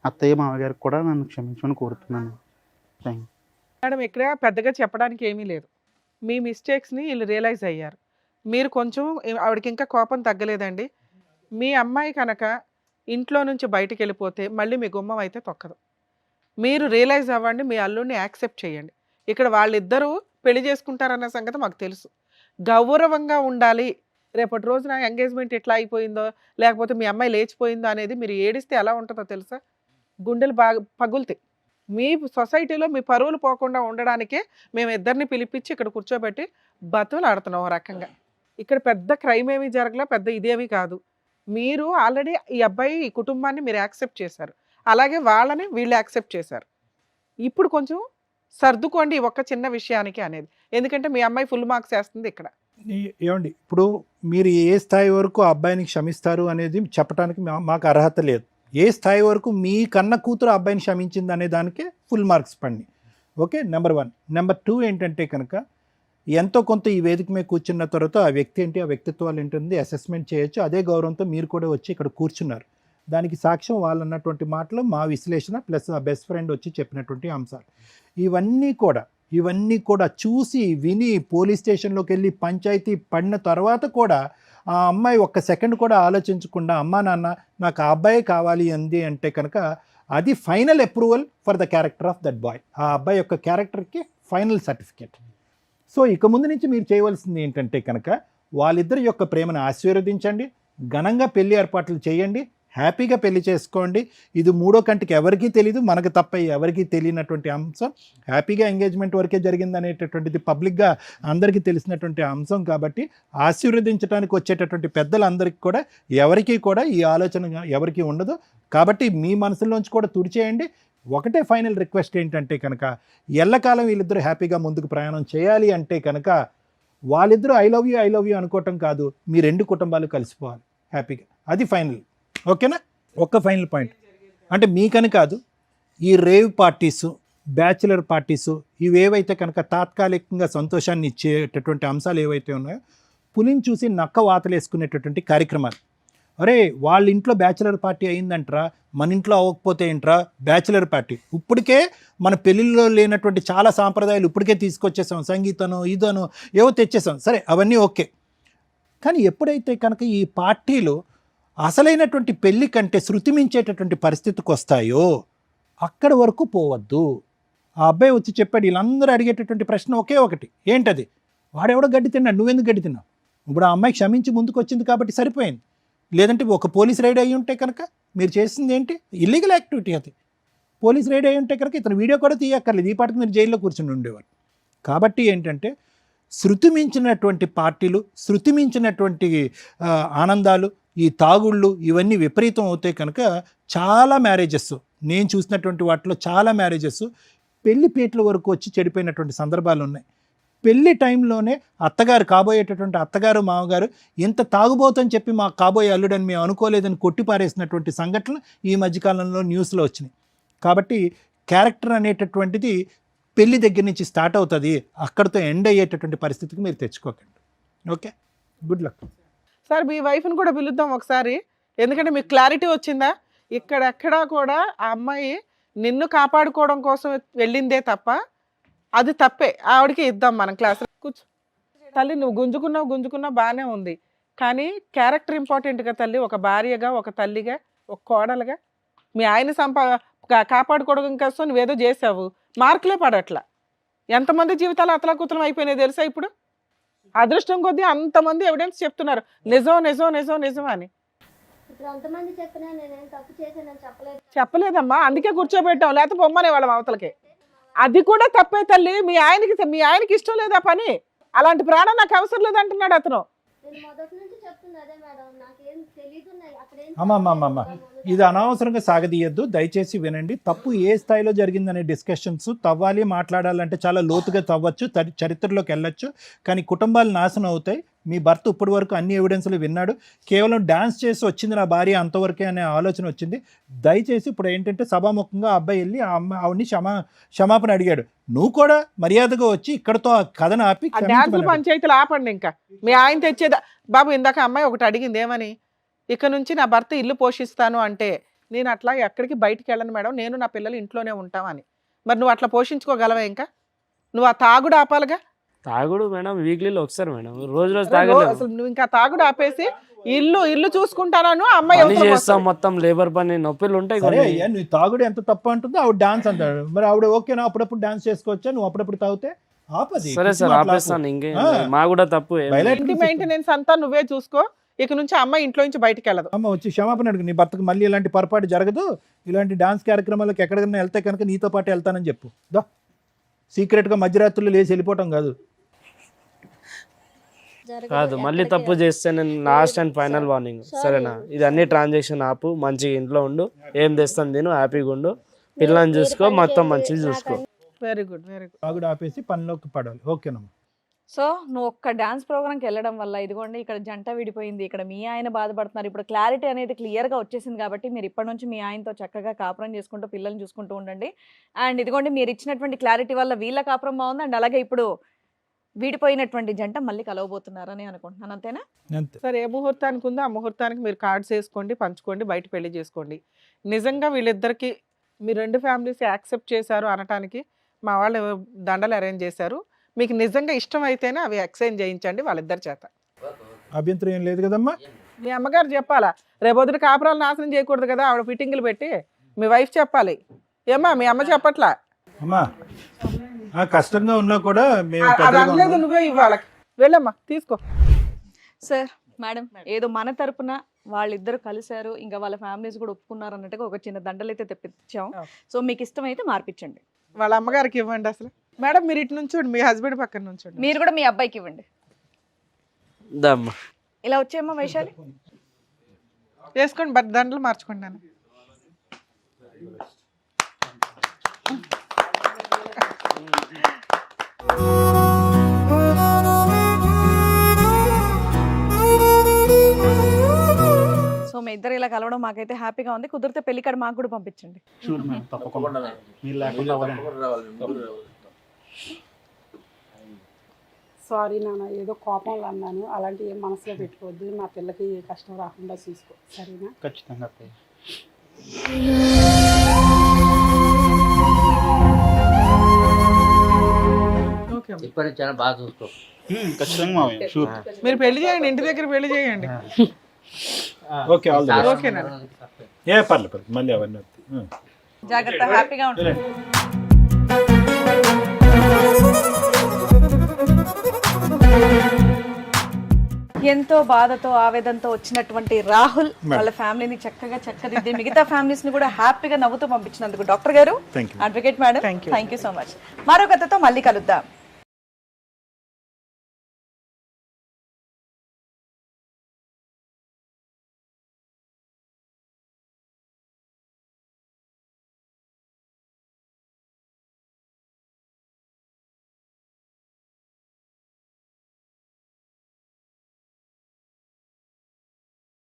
అత్తయ్య మామగారికి కూడా నన్ను క్షమించమని కోరుతున్నాను. Thank you madam. ఇక్కడ పెద్దగా చెప్పడానికి ఏమీ లేదు. మీ మిస్టేక్స్ని వీళ్ళు రియలైజ్ అయ్యారు. మీరు కొంచెం ఆవిడకి ఇంకా కోపం తగ్గలేదండి. మీ అమ్మాయి కనుక ఇంట్లో నుంచి బయటికి వెళ్ళిపోతే మళ్ళీ మీ గుమ్మం అయితే తొక్కదు. మీరు రియలైజ్ అవ్వండి, మీ అల్లుడిని యాక్సెప్ట్ చేయండి. ఇక్కడ వాళ్ళిద్దరూ పెళ్లి చేసుకుంటారన్న సంగతి మాకు తెలుసు. గౌరవంగా ఉండాలి. రేపటి రోజున ఎంగేజ్మెంట్ ఎట్లా అయిపోయిందో, లేకపోతే మీ అమ్మాయి లేచిపోయిందో అనేది మీరు ఏడిస్తే ఎలా ఉంటుందో తెలుసా? గుండెలు బాగా పగులుతాయి. మీ సొసైటీలో మీ పరువులు పోకుండా ఉండడానికే మేము ఇద్దరిని పిలిపించి ఇక్కడ కూర్చోబెట్టి బతులు ఆడుతున్నాం ఒక రకంగా. ఇక్కడ పెద్ద క్రైమ్ ఏమీ జరగలే, పెద్ద ఇదేమీ కాదు. మీరు ఆల్రెడీ ఈ అబ్బాయి ఈ కుటుంబాన్ని మీరు యాక్సెప్ట్ చేశారు, అలాగే వాళ్ళని వీళ్ళు యాక్సెప్ట్ చేశారు. ఇప్పుడు కొంచెం సర్దుకోండి ఒక్క చిన్న విషయానికి అనేది, ఎందుకంటే మీ అమ్మాయి ఫుల్ మార్క్స్ వేస్తుంది ఇక్కడ. ఏమండి, ఇప్పుడు మీరు ఏ స్థాయి వరకు ఆ అబ్బాయిని క్షమిస్తారు అనేది చెప్పడానికి మాకు అర్హత లేదు. ఏ స్థాయి వరకు మీ కన్న కూతురు అబ్బాయిని క్షమించింది అనే దానికే ఫుల్ మార్క్స్ పండి. Okay, number 1. నెంబర్ 2 ఏంటంటే కనుక ఎంతో కొంత ఈ వేదిక మీద కూర్చున్న తర్వాత ఆ వ్యక్తి ఏంటి, ఆ వ్యక్తిత్వాలు ఏంటుంది అసెస్మెంట్ చేయొచ్చు. అదే గౌరవంతో మీరు కూడా వచ్చి ఇక్కడ కూర్చున్నారు. దానికి సాక్ష్యం వాళ్ళు అన్నటువంటి మాటలు, మా విశ్లేషణ ప్లస్ ఆ బెస్ట్ ఫ్రెండ్ వచ్చి చెప్పినటువంటి అంశాలు. ఇవన్నీ కూడా చూసి విని పోలీస్ స్టేషన్లోకి వెళ్ళి పంచాయతీ పడిన తర్వాత కూడా ఆ అమ్మాయి ఒక్క సెకండ్ కూడా ఆలోచించకుండా అమ్మా నాన్న నాకు ఆ అబ్బాయి కావాలి అంది అంటే కనుక అది final approval for the character of that boy. ఆ అబ్బాయి యొక్క క్యారెక్టర్కి ఫైనల్ సర్టిఫికేట్. సో ఇక ముందు నుంచి మీరు చేయవలసింది ఏంటంటే కనుక వాళ్ళిద్దరి యొక్క ప్రేమను ఆశీర్వదించండి, ఘనంగా పెళ్లి ఏర్పాట్లు చేయండి, హ్యాపీగా పెళ్లి చేసుకోండి. ఇది మూడో కంటికి ఎవరికీ తెలియదు, మనకు తప్ప ఎవరికీ తెలియనటువంటి అంశం. హ్యాపీగా ఎంగేజ్మెంట్ వరకే జరిగింది అనేటటువంటిది పబ్లిక్గా అందరికీ తెలిసినటువంటి అంశం కాబట్టి ఆశీర్వదించడానికి వచ్చేటటువంటి పెద్దలందరికీ కూడా ఎవరికీ కూడా ఈ ఆలోచన ఎవరికీ ఉండదు. కాబట్టి మీ మనసులోంచి కూడా తుడిచేయండి. ఒకటే ఫైనల్ రిక్వెస్ట్ ఏంటంటే కనుక ఎల్లకాలం వీళ్ళిద్దరూ హ్యాపీగా ముందుకు ప్రయాణం చేయాలి అంటే కనుక వాళ్ళిద్దరూ ఐ లవ్ యూ అనుకోవటం కాదు, మీ రెండు కుటుంబాలు కలిసిపోవాలి హ్యాపీగా. అది ఫైనల్. ఓకేనా? ఒక్క ఫైనల్ పాయింట్ అంటే మీకని కాదు, ఈ రేవ్ పార్టీసు, బ్యాచులర్ పార్టీసు ఇవేవైతే కనుక తాత్కాలికంగా సంతోషాన్ని ఇచ్చేటటువంటి అంశాలు ఏవైతే ఉన్నాయో, పులిని చూసి నక్క వాతలేసుకునేటటువంటి కార్యక్రమాలు. అరే వాళ్ళ ఇంట్లో బ్యాచులర్ పార్టీ అయిందంటరా, మన ఇంట్లో అవ్వకపోతే ఏంట్రా బ్యాచులర్ పార్టీ. ఇప్పటికే మన పెళ్ళిళ్ళలో లేనటువంటి చాలా సాంప్రదాయాలు ఇప్పటికే తీసుకొచ్చేసాం, సంగీతనో ఇదనో ఏవో తెచ్చేసాం. సరే అవన్నీ ఓకే, కానీ ఎప్పుడైతే కనుక ఈ పార్టీలు అసలైనటువంటి పెళ్లి కంటే శృతి మించేటటువంటి పరిస్థితికి వస్తాయో అక్కడి వరకు పోవద్దు. ఆ అబ్బాయి వచ్చి చెప్పాడు, వీళ్ళందరూ అడిగేటటువంటి ప్రశ్న ఒకే ఒకటి, ఏంటది? వాడెవడో గడ్డి తిన్నాడు, నువ్వెందుకు గడ్డి తిన్నావు? ఇప్పుడు ఆ అమ్మాయి క్షమించి ముందుకు వచ్చింది కాబట్టి సరిపోయింది. లేదంటే ఒక పోలీస్ రైడ్ అయ్యి ఉంటే కనుక మీరు చేసింది ఏంటి? Illegal activity. అది పోలీస్ రైడ్ అయ్యి ఉంటే కనుక ఇతను వీడియో కూడా తీయక్కర్లేదు, ఈ పాటికి మీరు జైల్లో కూర్చొని ఉండేవారు. కాబట్టి ఏంటంటే శృతి మించినటువంటి పార్టీలు, శృతి మించినటువంటి ఆనందాలు, ఈ తాగుళ్ళు ఇవన్నీ విపరీతం అవుతాయి కనుక చాలా మ్యారేజెస్, నేను చూసినటువంటి వాటిలో చాలా మ్యారేజెస్ పెళ్లి పీటల వరకు వచ్చి చెడిపోయినటువంటి సందర్భాలు ఉన్నాయి. పెళ్లి టైంలోనే అత్తగారు, కాబోయేటటువంటి అత్తగారు మామగారు ఇంత తాగుబోతని చెప్పి మా కాబోయే అల్లుడని మేము అనుకోలేదని కొట్టిపారేసినటువంటి సంఘటనలు ఈ మధ్యకాలంలో న్యూస్లో వచ్చినాయి. కాబట్టి క్యారెక్టర్ అనేటటువంటిది పెళ్లి దగ్గర నుంచి స్టార్ట్ అవుతుంది, అక్కడితో ఎండ్ అయ్యేటటువంటి పరిస్థితికి మీరు తెచ్చుకోకండి. Okay, good luck. సార్ మీ వైఫ్ని కూడా పిలుద్దాం ఒకసారి, ఎందుకంటే మీకు క్లారిటీ వచ్చిందా? ఇక్కడెక్కడా కూడా ఆ అమ్మాయి నిన్ను కాపాడుకోవడం కోసం వెళ్ళిందే తప్ప అది తప్పే. ఆవిడకి ఇద్దాం మనం క్లాస్. కూర్చో తల్లి, నువ్వు గుంజుకున్నావు బాగానే ఉంది, కానీ క్యారెక్టర్ ఇంపార్టెంట్గా తల్లి. ఒక భార్యగా, ఒక తల్లిగా, ఒక కోడలుగా మీ ఆయన కాపాడుకోవడం కోసం నువ్వేదో చేసావు, మార్కులే పడట్లా. ఎంతమంది జీవితాలు అతలాకుతలం అయిపోయినాయి తెలుసా? ఇప్పుడు అదృష్టం కొద్దీ అంతమంది ఎవిడెన్స్ చెప్తున్నారు నిజం నిజం నిజం నిజం అని. ఇప్పుడు అంతమంది చెప్పినా నేనేం తప్పు చేశానని చెప్పలేదమ్మా, అందుకే కూర్చోబెట్టాం, లేకపోతే పొమ్మనే వాళ్ళం అవతలకి. అది కూడా తప్పే తల్లి. మీ ఆయనకి ఇష్టం లేదా పని? అలాంటి ప్రాణం నాకు అవసరం లేదంటున్నాడు అతను. నేను మొదటి నుంచి చెప్తున్నా అదే మేడం, నాకేం తెలీదు. అమ్మమ్మమ్మమ్మ, ఇది అనవసరంగా సాగదీయద్దు, దయచేసి వినండి. తప్పు ఏ స్థాయిలో జరిగిందనే డిస్కషన్స్ తవ్వాలి, మాట్లాడాలంటే చాలా లోతుగా తవ్వచ్చు, చరిత్రలోకి వెళ్ళొచ్చు, కానీ కుటుంబాలు నాశనం అవుతాయి. మీ భర్త ఇప్పటి వరకు అన్ని ఎవిడెన్స్లు విన్నాడు, కేవలం డాన్స్ చేసి వచ్చింది నా భార్య అంతవరకే అనే ఆలోచన వచ్చింది. దయచేసి ఇప్పుడు ఏంటంటే సభాముఖంగా అబ్బాయి వెళ్ళి ఆ ఆవిడ్ని క్షమాపణ అడిగాడు. నువ్వు కూడా మర్యాదగా వచ్చి ఇక్కడతో ఆ కథను ఆపి పంచాయతీలు ఆపండి. ఇంకా మీ ఆయన తెచ్చేదా బాబు? ఇందాక అమ్మాయి ఒకటి అడిగింది, ఏమని? ఇక నుంచి నా భర్త ఇల్లు పోషిస్తాను అంటే నేను అట్లా ఎక్కడికి బయటికి వెళ్ళను మేడం, నేను నా పిల్లలు ఇంట్లోనే ఉంటామని. మరి నువ్వు అట్లా పోషించుకోగలవా? ఇంకా నువ్వు ఆ తాగుడు ఆపాలిగా. తాగుడు మేడం వీక్లీలో ఒకసారి మేడం, రోజు తాగలేదు. అసలు నువ్వు ఇంకా తాగుడు ఆపేసి ఇల్లు చూసుకుంటాను అమ్మాయి చేస్తాం, మొత్తం లేబర్ పని నొప్పులు ఉంటాయి. నువ్వు తాగుడు ఎంత తప్పు అంటుందో ఆవిడ డాన్స్ అంటాడు. మరి ఆవిడ ఓకేనా అప్పుడప్పుడు డాన్స్ చేసుకోవచ్చా? నువ్వు అప్పుడప్పుడు తాగితే ఆపది. సరే సార్ ఆపేస్తాను, ఇంకే మా కూడా తప్పు. మెయింటెనెన్స్ అంతా నువ్వే చూసుకో, ఇక నుంచి అమ్మాయి ఇంట్లో నుంచి బయటికి వెళ్ళదు. అమ్మ వచ్చి క్షమాపణ అడుగు, నీ భర్తకు మళ్ళీ ఇలాంటి పొరపాటు జరగదు, ఇలాంటి డాన్స్ కార్యక్రమాలకు ఎక్కడికైనా వెళ్తే కనుక నీతో పాటు వెళ్తానని చెప్పు. దా సీక్రెట్గా మధ్యరాత్రులు లేచి వెళ్ళిపోవటం కాదు. మళ్ళీ తప్పు చేస్తే నేను లాస్ట్ అండ్ ఫైనల్ వార్నింగ్, సరేనా? ఇది అన్ని ట్రాన్సాక్షన్ ఆపు, మంచిగా ఇంట్లో ఉండు, ఏం తెస్తాను నేను, హ్యాపీగా ఉండు, పిల్లల్ని చూసుకో, మొత్తం మంచిగా చూసుకో. Very good very good. తాగుడు ఆపేసి పనిలోకి పడాలి. ఓకేనమ్మా. సో నువ్వు ఒక్క డాన్స్ ప్రోగ్రామ్కి వెళ్ళడం వల్ల ఇదిగోండి ఇక్కడ జంట విడిపోయింది, ఇక్కడ మీ ఆయన బాధపడుతున్నారు. ఇప్పుడు క్లారిటీ అనేది క్లియర్గా వచ్చేసింది కాబట్టి మీరు ఇప్పటి నుంచి మీ ఆయనతో చక్కగా కాపురం చేసుకుంటూ పిల్లల్ని చూసుకుంటూ ఉండండి. అండ్ ఇదిగోండి మీరు ఇచ్చినటువంటి క్లారిటీ వల్ల వీళ్ళ కాపురం బాగుంది, అండ్ అలాగే ఇప్పుడు వీడిపోయినటువంటి జంట మళ్ళీ కలవబోతున్నారని అనుకుంటున్నాను. అంతేనా? సరే, ఏ ముహూర్తానికి ఉందో ఆ ముహూర్తానికి మీరు కార్డ్స్ వేసుకోండి, పంచుకోండి, బయట పెళ్లి చేసుకోండి. నిజంగా వీళ్ళిద్దరికి మీ రెండు ఫ్యామిలీస్ యాక్సెప్ట్ చేశారు అనటానికి మా వాళ్ళు దండలు అరేంజ్ చేశారు. మీకు నిజంగా ఇష్టం అయితేనే అవి ఎక్స్చేంజ్ చేయించండి వాళ్ళిద్దరి చేత. అభ్యంతరం ఏం లేదు కదమ్మా? మీ అమ్మగారు చెప్పాలా, రేపొద్దున కాపురాలు నాశనం చేయకూడదు కదా, ఆవిడ ఫిట్టింగ్లు పెట్టి మీ వైఫ్ చెప్పాలి. ఏమ్మా మీ అమ్మ చెప్పట్లా? అమ్మా కష్టంగా ఉన్నా కూడా నువ్వే ఇవ్వాలి. వెళ్ళమ్మా తీసుకో. సార్ మేడం ఏదో మన తరపున వాళ్ళిద్దరు కలిశారు, ఇంకా వాళ్ళ ఫ్యామిలీస్ కూడా ఒప్పుకున్నారు అన్నట్టుగా ఒక చిన్న దండలు అయితే తెప్పించాం. సో మీకు ఇష్టమైతే మార్పించండి. వాళ్ళ అమ్మగారికి ఇవ్వండి అసలు. మేడం మీరు ఇటు నుంచోండి, మీ హస్బెండ్ పక్కన నుంచోండి. మీరు కూడా మీ అబ్బాయికి ఇవ్వండి. దమ్మా ఇలా వచ్చేయమ్మా వైశాలి. వేసుకోండి, బట్ దండలు మార్చుకోండి నాన్న. సో మీ ఇద్దరు ఇలా కలవడం మాకైతే హ్యాపీగా ఉంది. కుదిరితే పెళ్లి కార్డు మాకు కూడా పంపించండి. షూర్ మేడం, తప్పకుండా. మీరు లేకుండా అవ్వదండి. సారీ నాన్న, ఏదో కోపంలో అన్నాను, అలాంటి ఏం మనసులో పెట్టుకోవద్దు, నా పిల్లకి ఏ కష్టం రాకుండా చూసుకో, సరేనా? ఖచ్చితంగా. ఓకే అమ్మ. ఇప్పటి నుంచి బాగా చూసుకో. ఖచ్చితంగా మావయ్య, షూర్. మీరు పెళ్లి చేయండి, ఇంటి దగ్గర పెళ్లి చేయండి. Okay all the best. ఓకేనా? పర్లేదు మళ్ళీ అవన్నీ వస్తాయి. జాగ్రత్త, హ్యాపీగా ఉంటుంది. ఎంతో బాధతో ఆవేదనతో వచ్చినటువంటి రాహుల్ వాళ్ళ ఫ్యామిలీని చక్కగా చక్కదిద్ది మిగతా ఫ్యామిలీస్ ని కూడా హ్యాపీగా నవ్వుతూ పంపించినందుకు డాక్టర్ గారు, advocate madam, thank you so much. మరో కథతో మళ్ళీ కలుద్దాం.